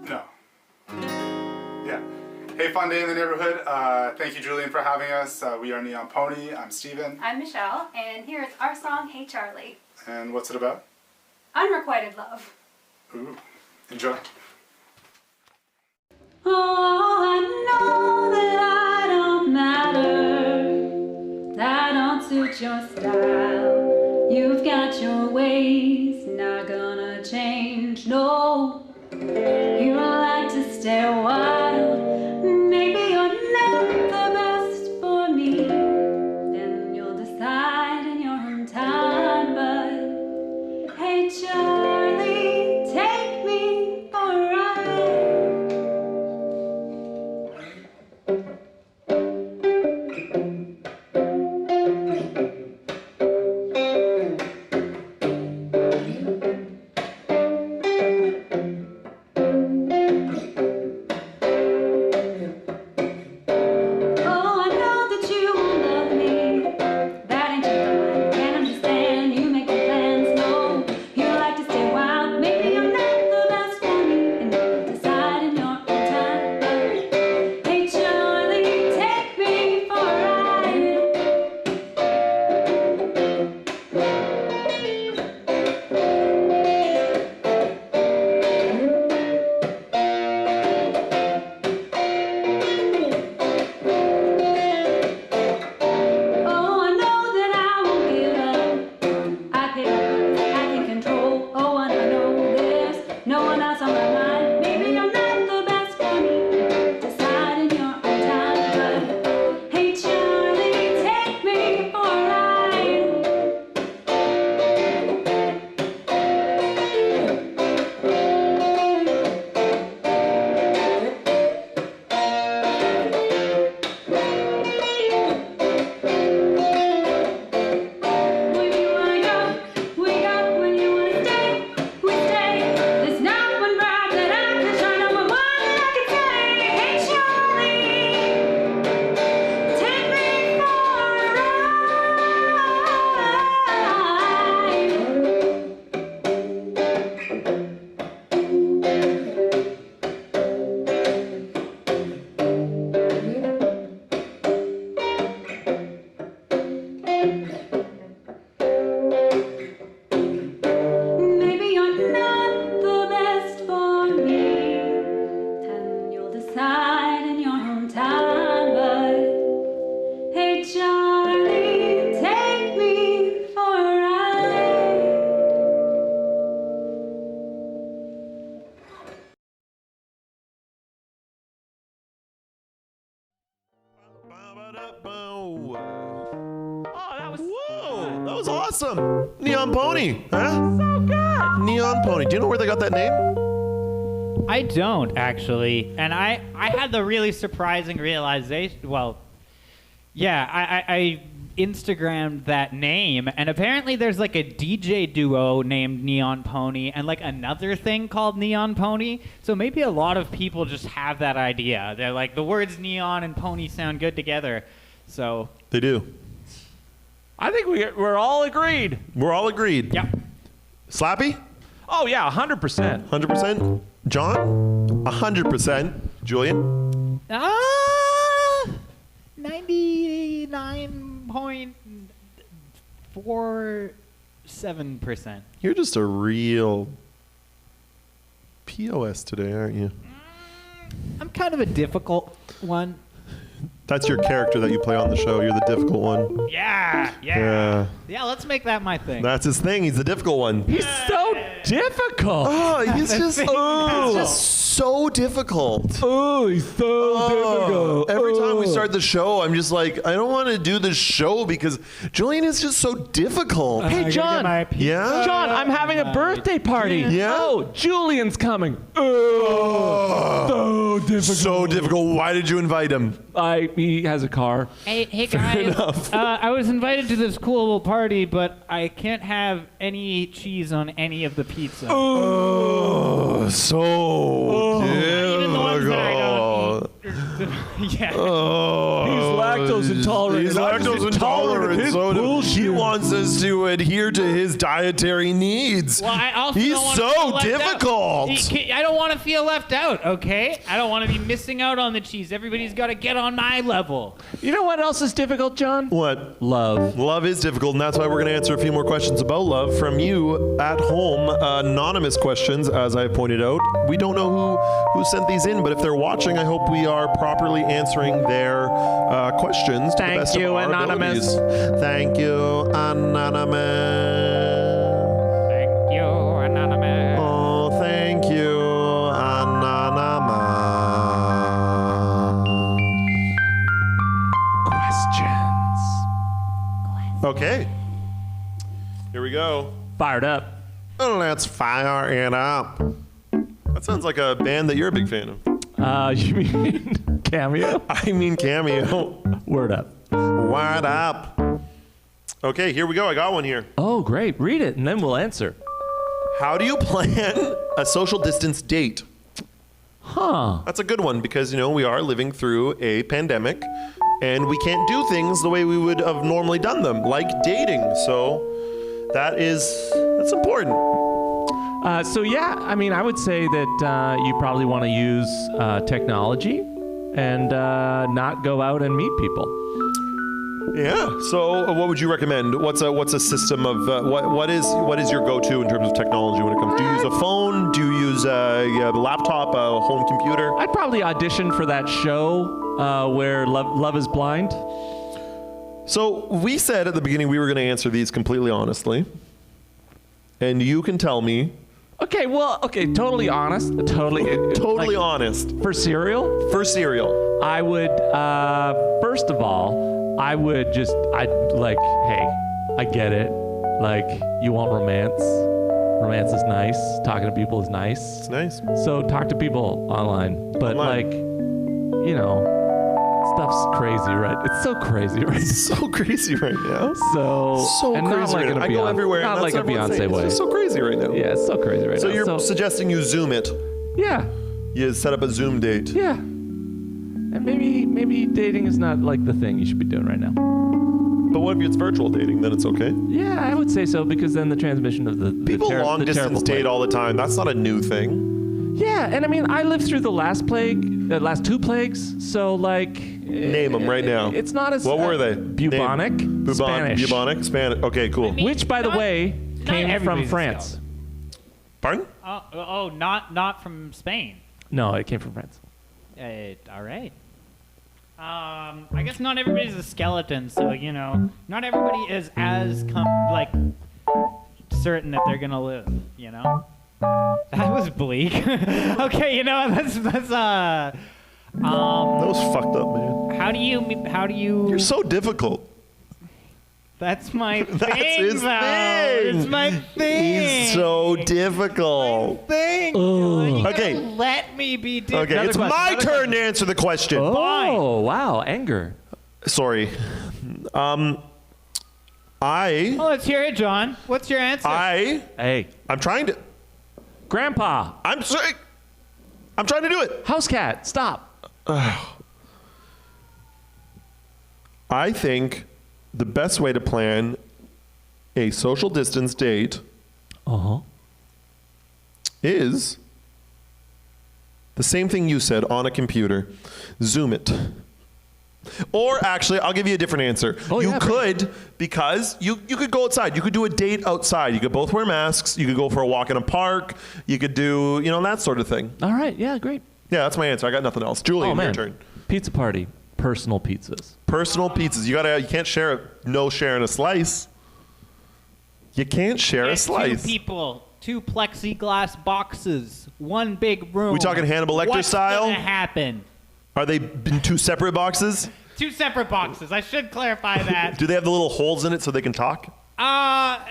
No. Yeah. Hey, Funday in the Neighborhood. Thank you, Julien, for having us. We are Neon Pony. I'm Steven. I'm Michelle, and here is our song, Hey Charlie. And what's it about? Unrequited love. Ooh. Enjoy. Oh, I know that I don't matter, that I don't suit your style. You've got your ways, not gonna change, no. You like to stay wild, maybe you're not the best for me. Then you'll decide in your own time, but hey Charlie, take me for a ride. Whoa, that was awesome. Neon Pony, huh? So good. Neon Pony. Do you know where they got that name? I don't actually, and I had the really surprising realization. Well, yeah, I Instagrammed that name, and apparently there's like a DJ duo named Neon Pony, and like another thing called Neon Pony. So maybe a lot of people just have that idea. They're like, the words neon and pony sound good together, so They do. I think we're all agreed. We're all agreed. Yep. Slappy? Oh yeah, 100%. 100%. John? 100%. Julian? 99.47%. You're just a real POS today, aren't you? I'm kind of a difficult one. That's your character that you play on the show. You're the difficult one. Yeah. Yeah. Let's make that my thing. That's his thing. He's the difficult one. He's so difficult. Oh, he's just so difficult. Oh, he's so difficult. Every time we start the show, I'm just like, I don't want to do this show because Julian is just so difficult. Hey, John. Yeah? John, I'm having a birthday party. Yeah? Oh, Julian's coming. Oh, so difficult. So difficult. Why did you invite him? He has a car. Hey guys. enough. I was invited to this cool little party, but I can't have any cheese on any of the pizza. Oh, so Even the ones that I don't difficult. eat. Yeah. Oh, He's lactose intolerant. He's And I'm lactose just intolerant of intolerant. his bullshit. He wants us to adhere to his dietary needs. Well, I also He's don't wanna so feel left difficult. out. I don't want to feel left out, okay? I don't want to be missing out on the cheese. Everybody's got to get on my level. You know what else is difficult, John? What? Love. Love is difficult, and that's why we're going to answer a few more questions about love from you at home. Anonymous questions, as I pointed out. We don't know who sent these in, but if they're watching, I hope we are properly answering their questions to the Thank best you, of our Anonymous. abilities. Thank you, Anonymous. Thank you, Anonymous. Oh, thank you, Anonymous. Questions. Okay. Here we go. Fired up. Let's fire it up. That sounds like a band that you're a big fan of. You mean Cameo? I mean Cameo. Word up. Word up. Okay, here we go. I got one here. Oh, great. Read it, and then we'll answer. How do you plan a social distance date? Huh. That's a good one because, we are living through a pandemic and we can't do things the way we would have normally done them, like dating. So that's important. I would say that you probably want to use technology and not go out and meet people. Yeah. So, what would you recommend? What's a system of what is your go-to in terms of technology when it comes? Do you use a phone? Do you use a laptop, a home computer? I'd probably audition for that show where Love is Blind. So we said at the beginning we were going to answer these completely honestly, and you can tell me. Okay, totally honest. Totally honest. For cereal? For cereal. I would, first of all, hey, I get it. Like, you want romance. Romance is nice. Talking to people is nice. It's nice. So talk to people online. But stuff's crazy, right? It's so crazy, right? It's so crazy right now. So and crazy. Not like right now. I go everywhere. Not like a Beyonce way. It's just so crazy right now. Yeah, it's so crazy right now. So you're suggesting you Zoom it? Yeah. You set up a Zoom date? Yeah. And maybe dating is not like the thing you should be doing right now. But what if it's virtual dating? Then it's okay? Yeah, I would say so because then the transmission of the people long distance date all the time. That's not a new thing. Yeah, and I lived through the last two plagues, so name them right now. It's not as what were they? Bubonic, Spanish. Bubonic, Spanish. Okay, cool. Which, by the way, came from France. Pardon? Not from Spain. No, it came from France. All right. I guess not everybody's a skeleton, so not everybody is as certain that they're gonna live. That was bleak. Okay, that's that was fucked up, man. How do you? You're so difficult. That's my thing, That's his though. thing. It's my thing. He's so difficult. thing. You Okay. gotta let me be different. Okay, it's my turn to answer the question. Oh, wow, anger. Sorry. Oh, let's hear it, John. What's your answer? Hey, I'm trying to. Grandpa, I'm sorry. I'm trying to do it. house cat, stop. I think the best way to plan a social distance date is the same thing you said on a computer. Zoom it. Or actually, I'll give you a different answer. You could, because you could go outside. You could do a date outside. You could both wear masks. You could go for a walk in a park. You could do, that sort of thing. All right, yeah, great. Yeah, that's my answer. I got nothing else. Julien, your turn. Pizza party, personal pizzas. Personal pizzas. You can't share no sharing a slice. You can't share a Get slice. 2 people, 2 plexiglass boxes, 1 big room. We talking Hannibal Lecter style? What's gonna happen? Are they in 2 separate boxes? 2 separate boxes. I should clarify that. Do they have the little holes in it so they can talk?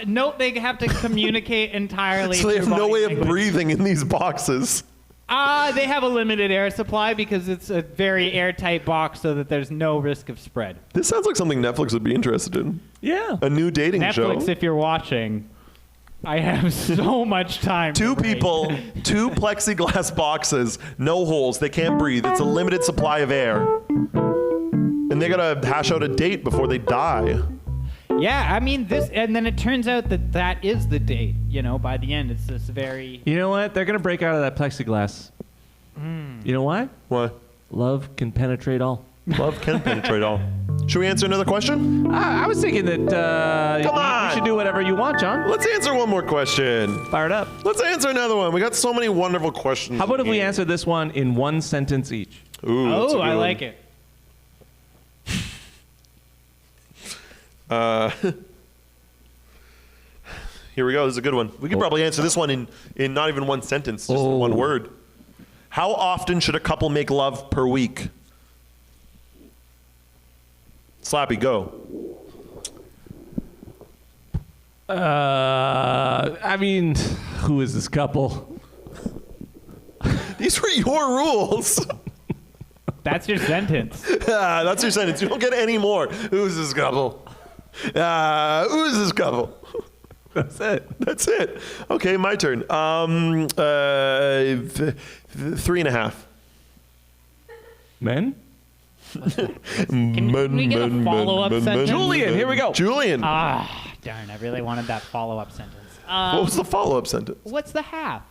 Nope. They have to communicate entirely. So they have through no body way of language. breathing in these boxes. They have a limited air supply because it's a very airtight box so that there's no risk of spread. This sounds like something Netflix would be interested in. Yeah. A new dating Netflix, show. if you're watching, I have so much time. 2 to wait. people, 2 plexiglass boxes, no holes. They can't breathe. It's a limited supply of air. And they gotta hash out a date before they die. Yeah, I mean this, and then it turns out that is the date. By the end, it's this very. You know what? They're going to break out of that plexiglass. You know why? Why? Love can penetrate all. Love can penetrate all. Should we answer another question? I was thinking that you should do whatever you want, John. Let's answer one more question. Fire it up. Let's answer another one. We got so many wonderful questions. How about if we answer this one in 1 sentence each? Ooh, that's a good I one. like it. Here we go. This is a good one. We could probably answer this one in not even 1 sentence, just in 1 word. How often should a couple make love per week? Slappy, go. I mean, who is this couple? These were your rules. That's your sentence. That's your sentence. You don't get any more. Who's this couple? Who's this couple? That's it. That's it. Okay, my turn. 3.5. Men? Can we get a follow-up sentence? Julien, here we go. Julien. Darn, I really wanted that follow-up sentence. What was the follow-up sentence? What's the half?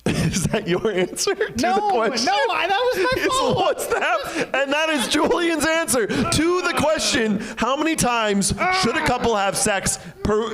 Is that your answer to the question? That was my It's what's that? And that is Julien's answer to the question, how many times should a couple have sex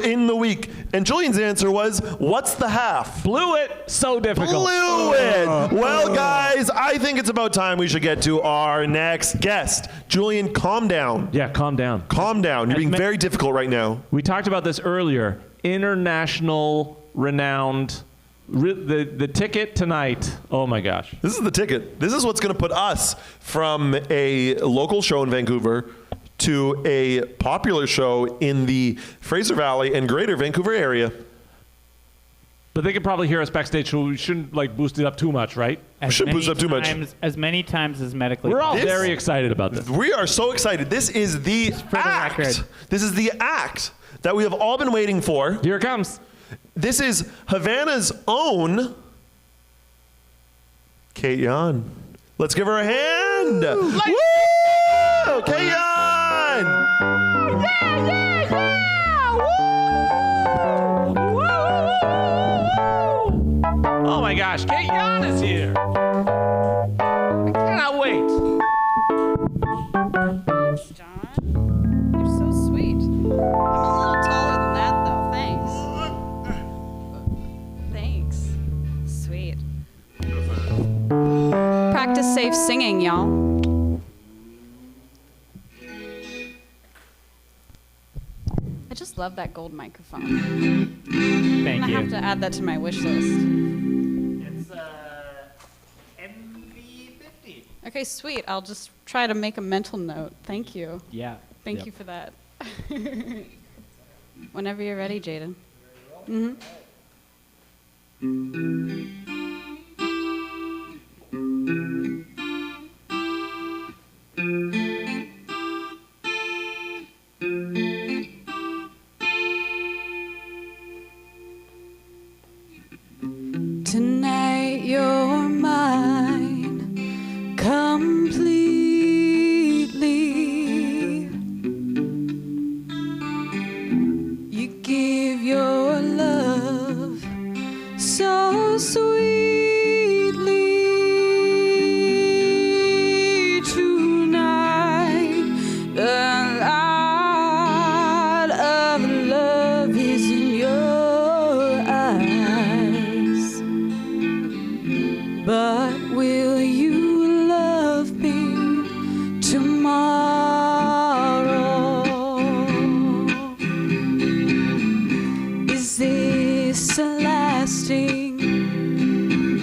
in the week? And Julien's answer was, what's the half? Blew it. So difficult. Blew it. Well, guys, I think it's about time we should get to our next guest. Julien, calm down. Yeah, calm down. Calm down. You're being very difficult right now. We talked about this earlier. International renowned. The ticket tonight. Oh my gosh. This is the ticket. This is what's going to put us from a local show in Vancouver to a popular show in the Fraser Valley and Greater Vancouver area. But they could probably hear us backstage, so we shouldn't boost it up too much, right? We shouldn't boost it up too much. As many times as medically. We're all This- very excited about this. We are so excited. This is the act. record. This is the act that we have all been waiting for. Here it comes. This is Havana's own Kate Yahn. Let's give her a hand. Woo! Kate Yahn! Oh my gosh, Kate Yahn is here. I cannot wait. Thanks, John. You're so sweet. I'm a little taller than that, though. Thanks. Thanks. Sweet. Practice safe singing, y'all. I just love that gold microphone. I'm Thank gonna you. have to add that to my wish list. It's MV50. Okay, sweet. I'll just try to make a mental note. Thank you. Yeah. Thank you for that. Whenever you're ready, Jaden. Tonight you're mine completely. You give your love so sweetly tonight. The light of love is in your eyes. But will you love me tomorrow? Is this a lasting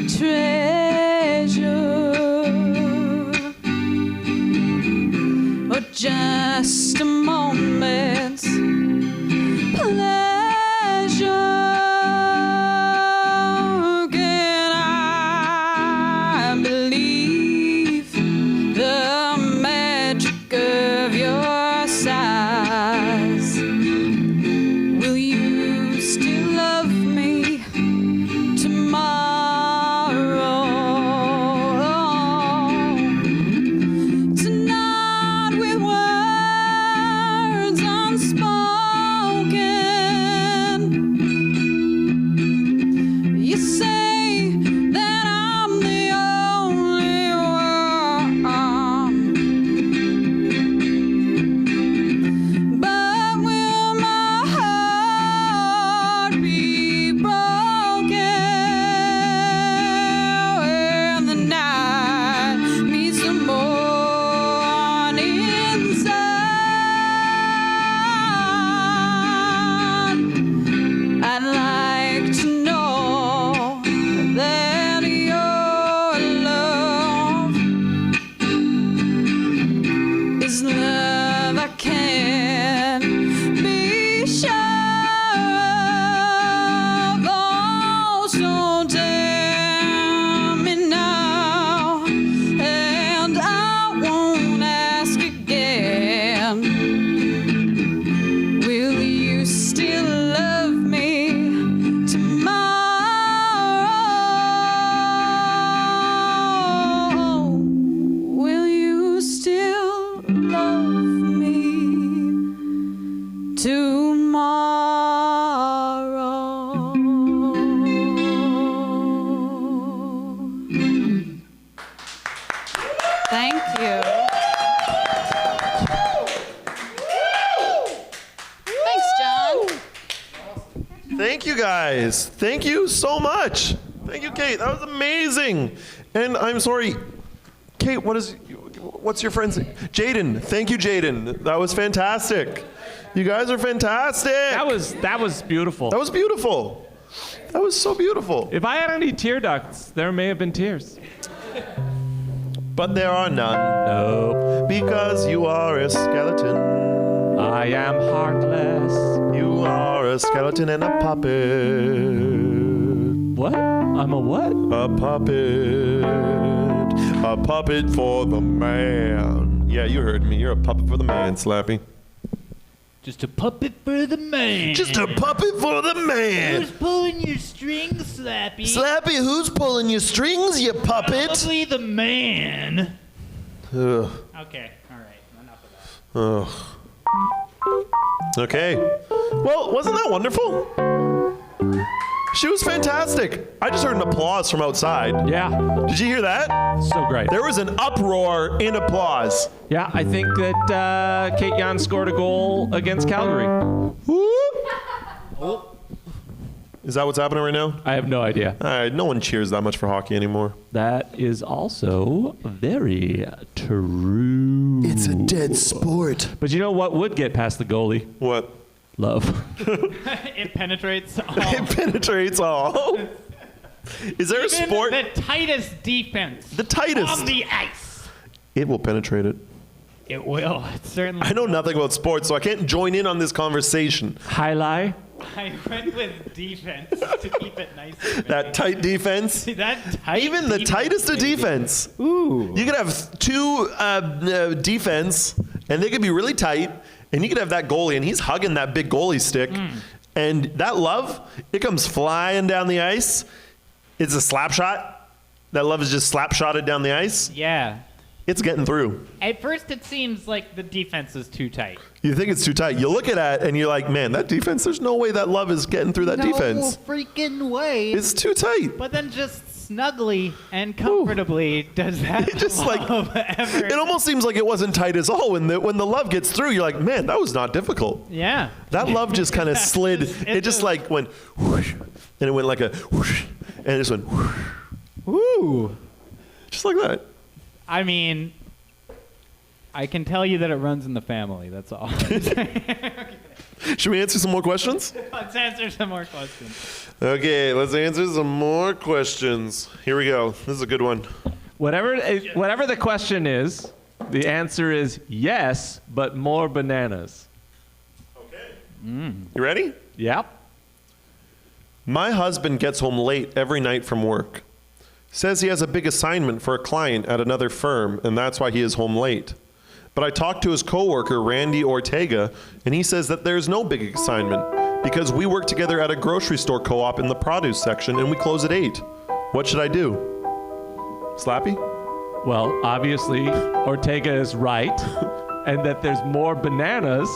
treasure, or just a moment's pleasure? Can I believe the magic of your sighs? Will you still love me tomorrow? Tonight with words unspoken, you say that I'm the only one. But will my heart be broken when the night meets the morning sun? I'd like to know that your love is love I can't be sure of. Oh, so tell me now, and I won't ask again. Will you still love me tomorrow? Will you still love me tomorrow? Thank you. Thanks, John. Thank you guys. Thank you so much. Thank you, Kate. That was amazing. And I'm sorry, Kate, what's your friend's name? Jaden. Thank you, Jaden. That was fantastic. You guys are fantastic. That was beautiful. That was beautiful. That was so beautiful. If I had any tear ducts, there may have been tears. But there are none. No. Because you are a skeleton. I am heartless. You are a skeleton and a puppet. What? I'm a what? A puppet. A puppet for the man. Yeah, you heard me. You're a puppet for the man, Slappy. Just a puppet for the man. Just a puppet for the man. Who's pulling your strings, Slappy? Slappy, who's pulling your strings, you puppet? Probably the man. Ugh. Okay, all right. Enough of that. Ugh. Okay. Well, wasn't that wonderful? She was fantastic. I just heard an applause from outside. Yeah. Did you hear that? So great. There was an uproar in applause. Yeah, I think that Kate Yahn scored a goal against Calgary. Oh. Is that what's happening right now? I have no idea. All right, no one cheers that much for hockey anymore. That is also very true. It's a dead sport. But you know what would get past the goalie? What? Love. It penetrates all. It penetrates all. Is there a Even sport? the tightest defense. The tightest. On the ice. It will penetrate it. It will. It certainly. I know nothing about sports, so I can't join in on this conversation. Highlight. I went with defense to keep it nice. That tight defense. That tight. Even the tightest of defense. Ooh. You could have two defense, and they could be really tight, and you could have that goalie, and he's hugging that big goalie stick. And that love, it comes flying down the ice. It's a slap shot. That love is just slap shotted down the ice. Yeah. It's getting through. At first, it seems like the defense is too tight. You think it's too tight. You look at it and you're like, man, that defense, there's no way that love is getting through that defense. No freaking way. It's too tight. But then just snugly and comfortably does that Just love like, ever. it almost seems like it wasn't tight at all. When the love gets through, you're like, man, that was not difficult. Yeah. That love just kind of slid. It just like went whoosh, and it went like a whoosh, and it just went whoosh. Woo. Just like that. I mean, I can tell you that it runs in the family. That's all. Should we answer some more questions? Let's answer some more questions. Okay, let's answer some more questions. Here we go. This is a good one. Whatever the question is, the answer is yes, but more bananas. Okay. You ready? Yep. My husband gets home late every night from work. Says he has a big assignment for a client at another firm, and that's why he is home late. But I talked to his coworker, Randy Ortega, and he says that there's no big assignment because we work together at a grocery store co-op in the produce section, and we close at 8. What should I do? Slappy? Well, obviously, Ortega is right, and that there's more bananas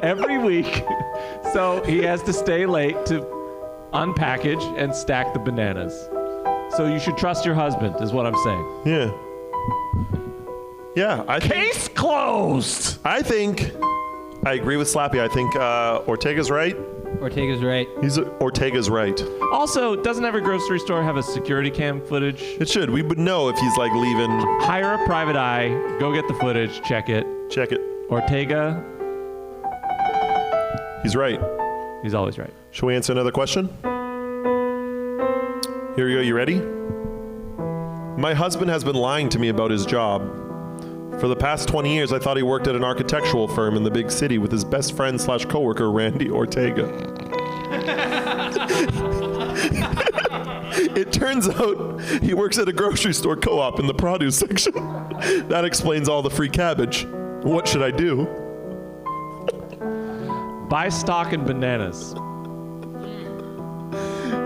every week, so he has to stay late to unpackage and stack the bananas. So you should trust your husband, is what I'm saying. Yeah. Yeah. Case closed! I agree with Slappy. I think Ortega's right. Ortega's right. Ortega's right. Also, doesn't every grocery store have a security cam footage? It should. We would know if he's like leaving. Hire a private eye, go get the footage, check it. Check it. Ortega, he's right. He's always right. Shall we answer another question? Here we go. You ready? My husband has been lying to me about his job. For the past 20 years, I thought he worked at an architectural firm in the big city with his best friend / coworker, Randy Ortega. It turns out he works at a grocery store co-op in the produce section. That explains all the free cabbage. What should I do? Buy stock in bananas.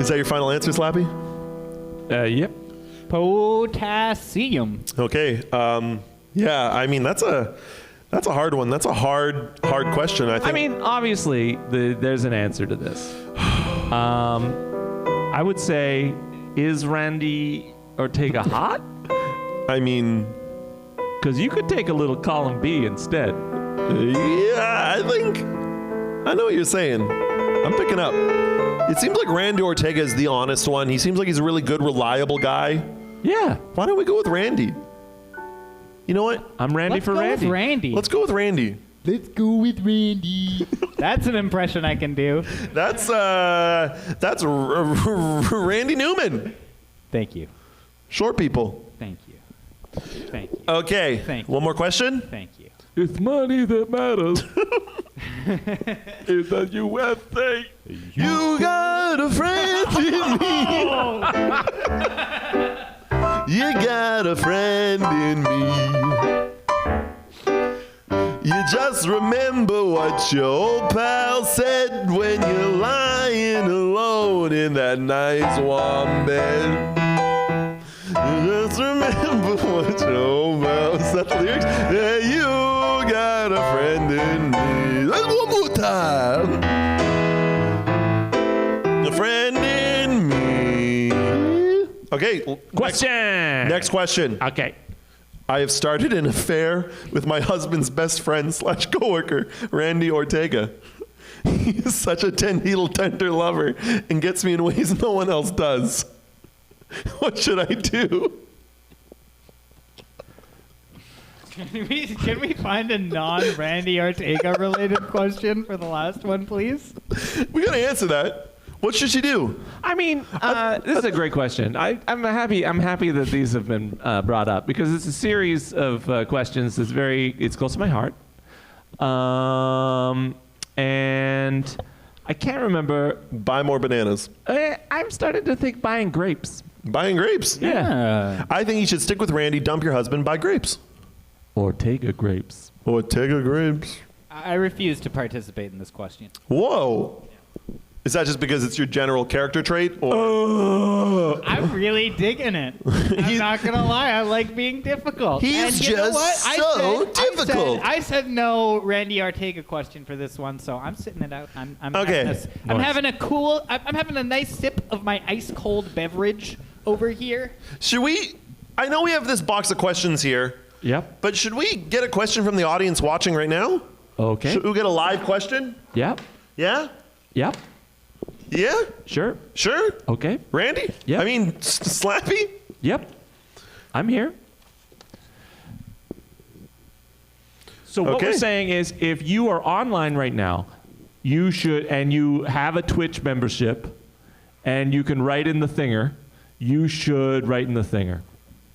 Is that your final answer, Slappy? Yep. Potassium. Okay. Yeah, I mean, that's a hard one. That's a hard question, I think. I mean, obviously, there's an answer to this. I would say, is Randy Ortega hot? I mean... Because you could take a little column B instead. Yeah, I know what you're saying. I'm picking up. It seems like Randy Ortega is the honest one. He seems like he's a really good, reliable guy. Yeah. Why don't we go with Randy? You know what? I'm Randy Let's for go Randy. with Randy. Let's go with Randy. Let's go with Randy. That's an impression I can do. That's Randy Newman. Thank you. Short people. Thank you. Thank you. Okay. Thank you. One more question? Thank you. It's money that matters. In the USA. You got a friend in me. You got a friend in me. You just remember what your old pal said when you're lying alone in that nice warm bed. You just remember what your old pal said. Is that the lyrics? Yeah, you got a friend in me. Let's one more time. A friend in me. Okay. Question. Next question. Okay. I have started an affair with my husband's best friend / coworker, Randy Ortega. He is such a ten-needle tender lover and gets me in ways no one else does. What should I do? Can we find a non-Randy Ortega related question for the last one, please? We gotta answer that. What should she do? I mean, this is a great question. I'm happy that these have been brought up because it's a series of questions it's close to my heart. And I can't remember. Buy more bananas. I'm starting to think buying grapes. Buying grapes? Yeah. I think you should stick with Randy, dump your husband, buy grapes. Ortega grapes. Ortega grapes. I refuse to participate in this question. Whoa. Is that just because it's your general character trait? Or? I'm really digging it. I'm not gonna lie. I like being difficult. He's and you know just what? so difficult. I said no Randy Ortega question for this one, so I'm sitting it out. I'm Okay. having I'm having a nice sip of my ice cold beverage over here. Should we? I know we have this box of questions here. Yep. But should we get a question from the audience watching right now? Okay. Should we get a live question? Yep. Yeah? Yep. Yeah? Sure. Sure? Okay. Randy? Yep. I mean, Slappy? Yep. I'm here. So what we're saying is if you are online right now, you should, and you have a Twitch membership, and you can write in the thinger, you should write in the thinger.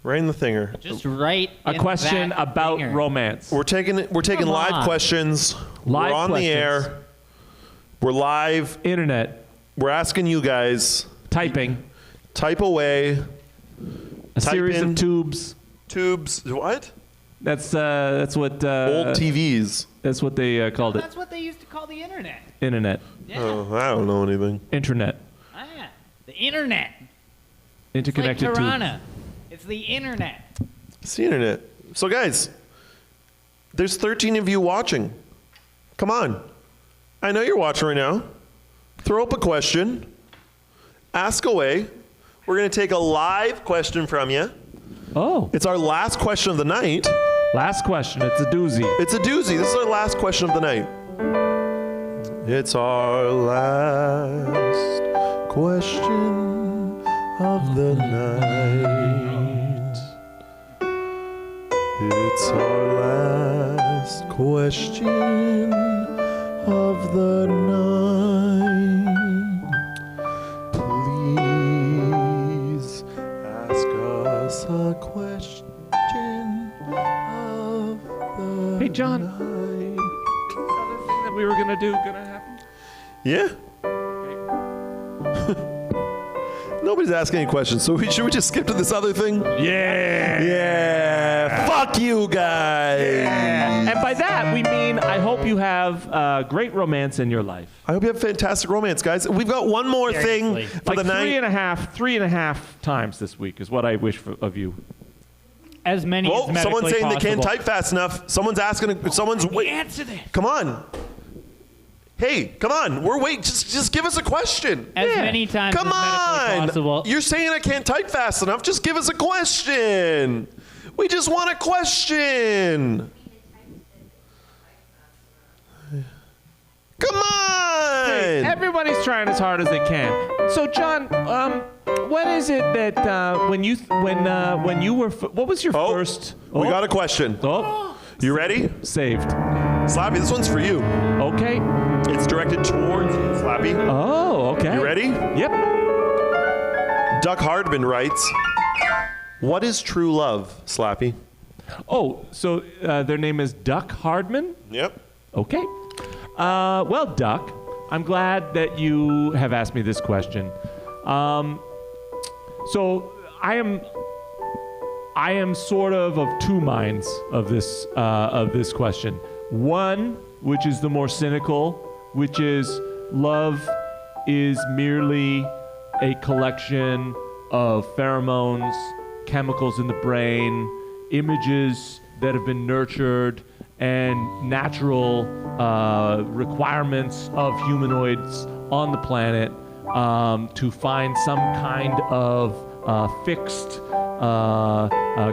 Right in the thinger. Just write A question about romance. We're taking live questions. Live We're on questions. the air. We're live. Internet. We're asking you guys. Typing. Type away. A series of tubes. Tubes. What? That's what old TVs. That's what they called it. That's what they used to call the internet. Internet. Yeah. Oh, I don't know anything. Internet. The internet. Interconnected it's like tubes. Piranha. It's the internet. It's the internet. So guys, there's 13 of you watching. Come on. I know you're watching right now. Throw up a question. Ask away. We're going to take a live question from you. Oh. It's our last question of the night. Last question. It's a doozy. It's a doozy. This is our last question of the night. It's our last question of the night. It's our last question of the night. Please ask us a question of the Hey, John. night. Other thing that we were gonna do gonna happen? Yeah. Nobody's asking any questions, so should we just skip to this other thing? Yeah. Yeah. Fuck you guys. Yeah. And by that we mean I hope you have great romance in your life. I hope you have fantastic romance, guys. We've got one more thing for like the night. three and a half times this week is what I wish of you. As many Whoa, as medically someone's saying possible. they can't type fast enough. Someone's asking. Someone's wait. Answer this. Come on. Hey, come on. We're waiting. Just give us a question. As many times Come as medically on. possible. You're saying I can't type fast enough. Just give us a question. We just want a question. Come on. Hey, everybody's trying as hard as they can. So, John, what is it that when you were what was your first? We got a question. Oh, you ready? Saved. Slappy, this one's for you. Okay. It's directed towards you, Slappy. Oh, okay. You ready? Yep. Duck Hardman writes, "What is true love, Slappy?" Oh, so their name is Duck Hardman? Yep. Okay. Well, Duck, I'm glad that you have asked me this question. So I am sort of two minds of this question. One, which is the more cynical, which is love is merely a collection of pheromones, chemicals in the brain, images that have been nurtured, and natural requirements of humanoids on the planet to find some kind of fixed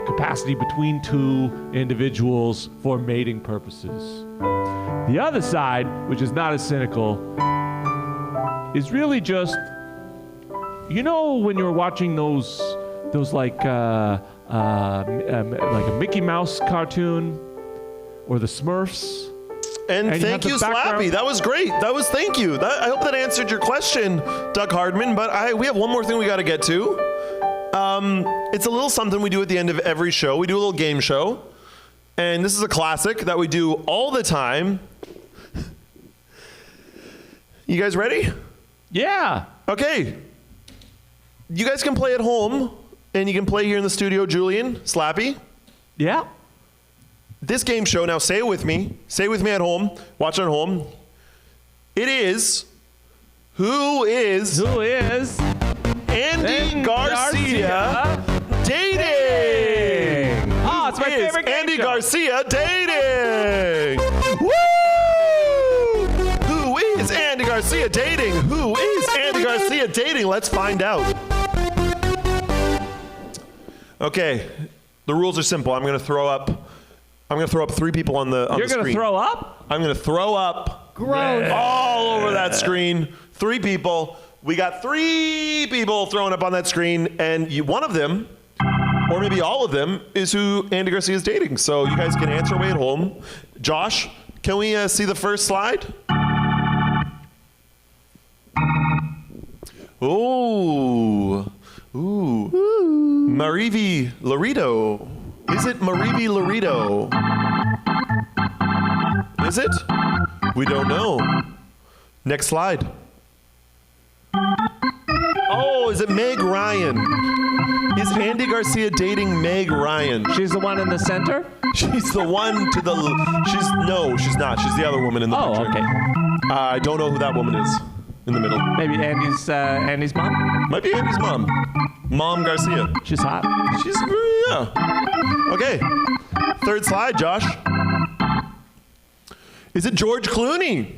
capacity between two individuals for mating purposes. The other side, which is not as cynical, is really just, you know, when you're watching those like a Mickey Mouse cartoon or the Smurfs, And you thank have you, the background- Slappy. That was great. Thank you. I hope that answered your question, Doug Hardman. But we have one more thing we got to get to. It's a little something we do at the end of every show. We do a little game show. And this is a classic that we do all the time. You guys ready? Yeah. Okay. You guys can play at home, and you can play here in the studio, Julien, Slappy. Yeah. This game show, now say it with me. Say it with me at home. Watch it at home. It is, who is Andy Garcia dating? Oh, it's my favorite game Andy show. Garcia dating. Woo! Who is Andy Garcia dating? Who is Andy Garcia dating? Let's find out. Okay, the rules are simple. I'm going to throw up 3 people on the You're screen. going to throw up? I'm going to throw up Gross. all over that screen. 3 people. We got 3 people thrown up on that screen, and one of them, or maybe all of them, is who Andy Garcia is dating. So you guys can answer away at home. Josh, can we see the first slide? Ooh. Marivi Laredo. Is it Marivi Laredo? Is it? We don't know. Next slide. Oh, is it Meg Ryan? Is Andy Garcia dating Meg Ryan? She's the one in the center? She's the one to the... No, she's not. She's the other woman in the picture. Oh, okay. I don't know who that woman is in the middle. Maybe Andy's mom? Might be Andy's mom. Mom Garcia. She's hot. She's... Yeah. Okay. Third slide, Josh. Is it George Clooney?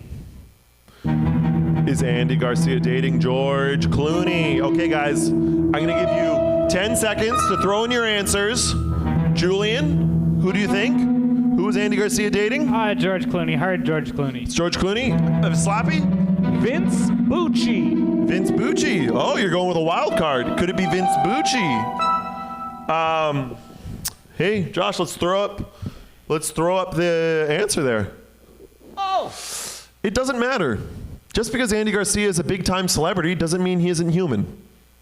Is Andy Garcia dating George Clooney? Okay, guys. I'm going to give you 10 seconds to throw in your answers. Julien, who do you think? Who is Andy Garcia dating? George Clooney. Hard George Clooney. It's George Clooney. Slappy? Vince Bucci. Vince Bucci. Oh, you're going with a wild card. Could it be Vince Bucci? Hey, Josh, let's throw up the answer there. Oh. It doesn't matter. Just because Andy Garcia is a big-time celebrity doesn't mean he isn't human.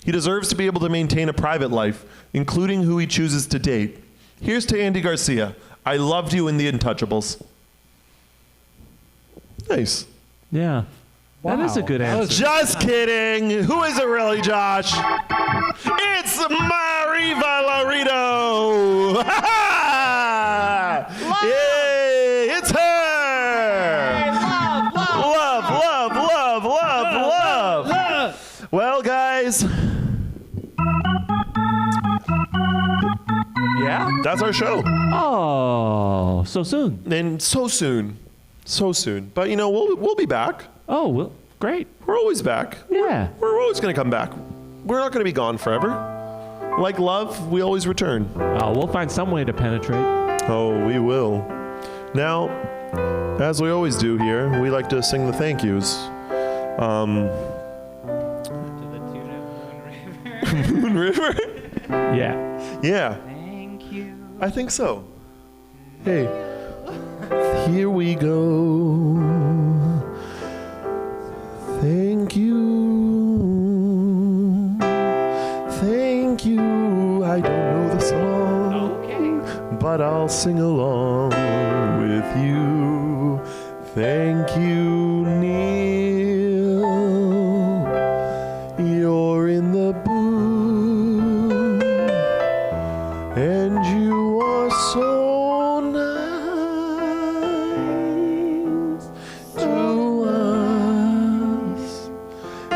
He deserves to be able to maintain a private life, including who he chooses to date. Here's to Andy Garcia. I loved you in The Untouchables. Nice. Yeah. That is a good answer. Just kidding. Who is it really, Josh? It's Mariva Laredo. Yay, it's her. Love. Well, guys. Yeah? That's our show. Oh, so soon. And so soon. But, we'll be back. Oh, well, great. We're always back. Yeah. We're always going to come back. We're not going to be gone forever. Like love, we always return. Oh, we'll find some way to penetrate. Oh, we will. Now, as we always do here, we like to sing the thank yous. To the tune of Moon River. Moon River? Yeah. Yeah. Thank you. I think so. Hey. Here we go. Thank you. Thank you. I don't know the song. Okay. But I'll sing along with you. Thank you, Neil. You're in the booth, and you are so nice to us.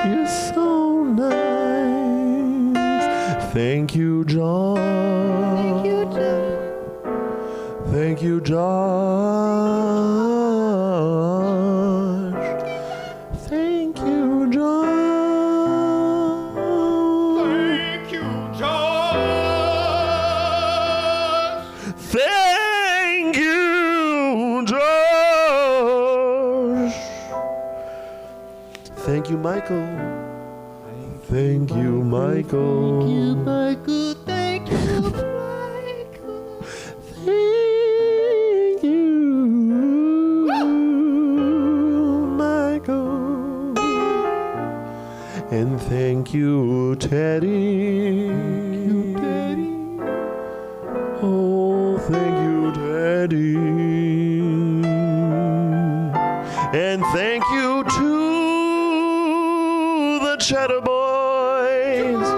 You're so nice. Thank you, John. Thank you, Josh. Thank you, Josh. Thank you, Josh. Thank you, Josh. Thank you, Michael. Thank you, Michael. Thank you, Michael. Thank you, Michael. Thank you. And thank you, Teddy. Oh, thank you, Teddy. And thank you to the Chedda Boys.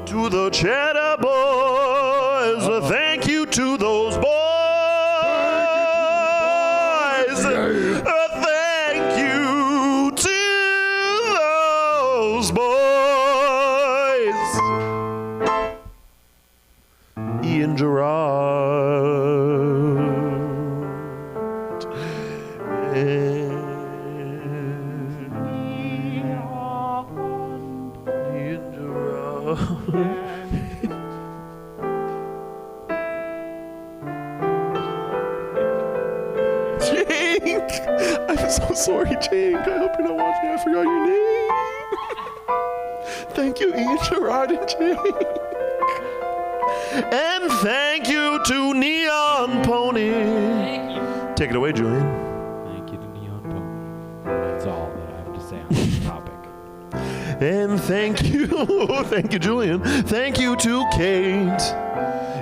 To the Chedda Boys. Thank you to those boys. Thank you to those boys. Ian Gerard. Ian Gerard. Jake! I'm so sorry, Jake. I hope you're not watching. I forgot your name. Thank you, Ian Gerard and Jake. And thank you to Neon Pony. Thank you. Take it away, Julien. Thank you to Neon Pony. That's all that I have to say on this topic. And thank you, thank you, Julien. Thank you to Kate.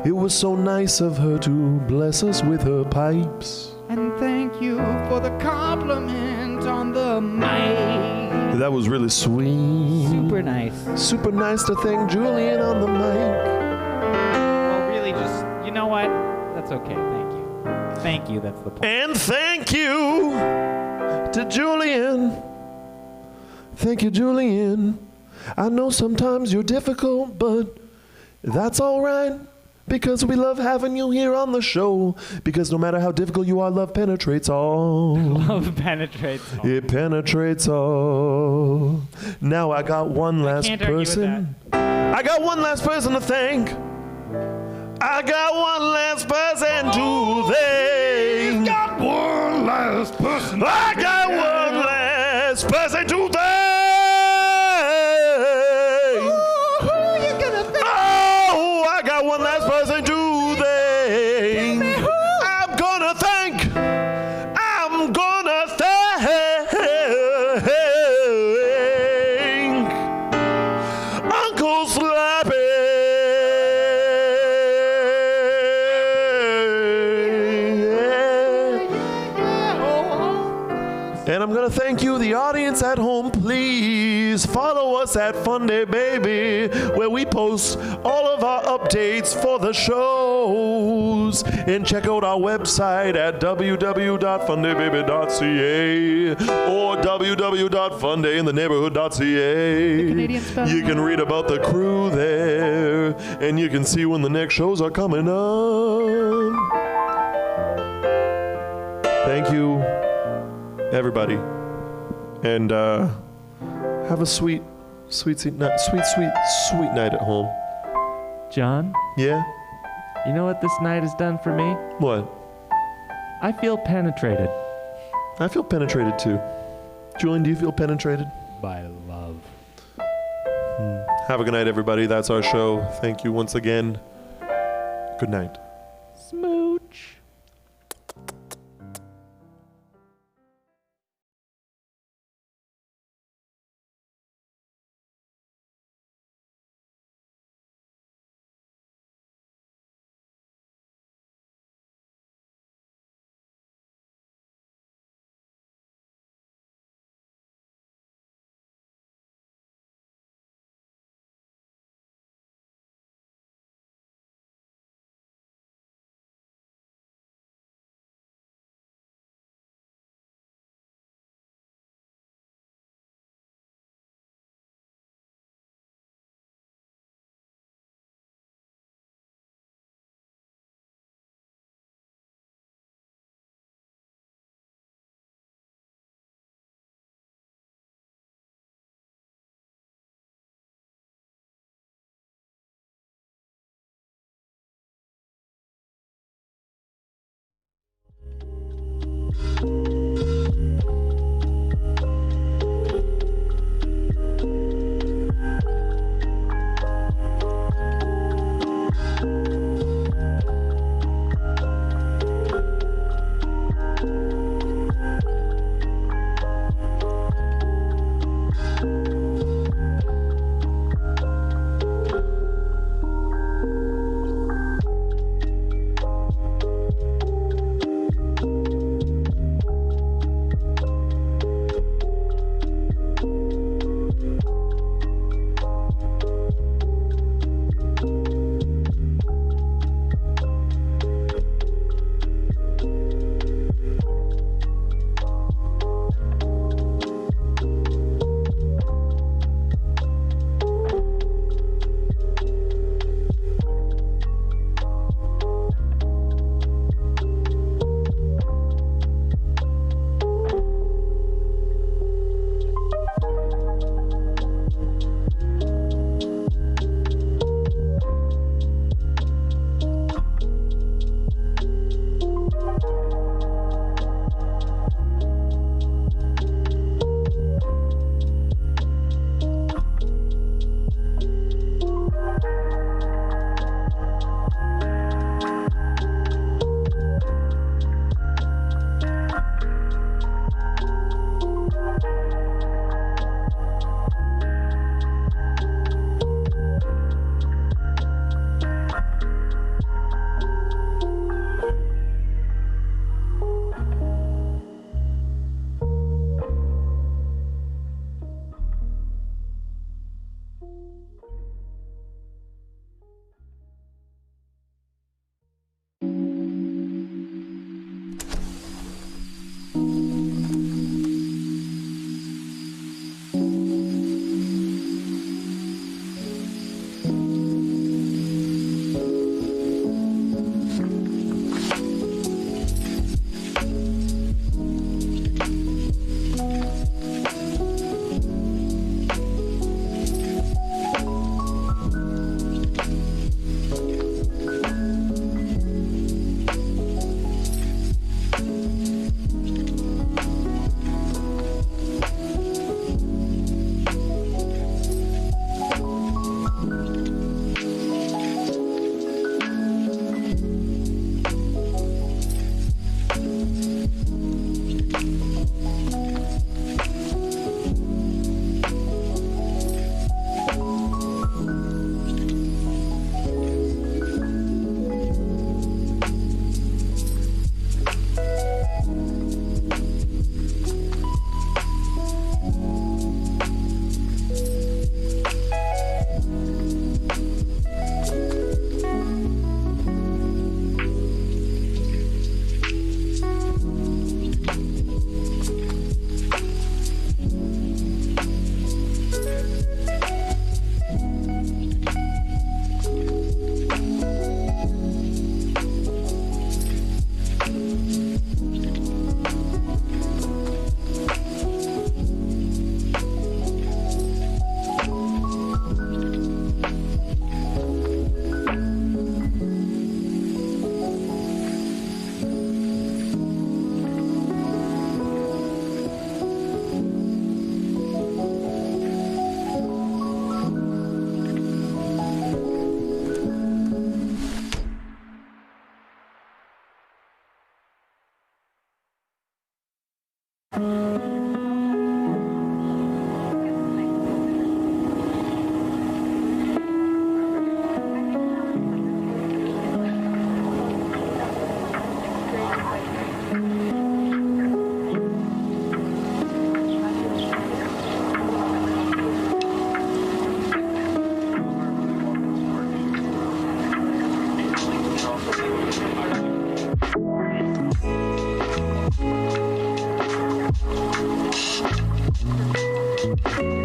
It was so nice of her to bless us with her pipes. And thank you for the compliment on the mic. That was really sweet. Super nice. Super nice to thank Julien on the mic. Well, really, just, you know what? That's okay. Thank you. Thank you. That's the point. And thank you to Julien. Thank you, Julien. I know sometimes you're difficult, but that's all right. Because we love having you here on the show. Because no matter how difficult you are, love penetrates all. Love penetrates all. It penetrates all. Now I got one last can't argue with person. I got one last person to thank. I got one last person to thank. Got one last person. I got one last person to thank. Who are you gonna thank? Oh, I got one last person to thank. I'm gonna thank. I'm gonna thank Uncle Slappy. And I'm gonna thank you, the audience at home. Please follow us at Funday Baby, where we post all of our updates for the shows. And check out our website at www.fundaybaby.ca or www.fundayintheneighborhood.ca. You can read about the crew there, and you can see when the next shows are coming up. Thank you, everybody, and have a sweet night at home. John, Yeah? you know what this night has done for me? What? I feel penetrated. I feel penetrated too. Julien, do you feel penetrated? By love. Have a good night, everybody. That's our show. Thank you once again. Good night. Smooch. Bye.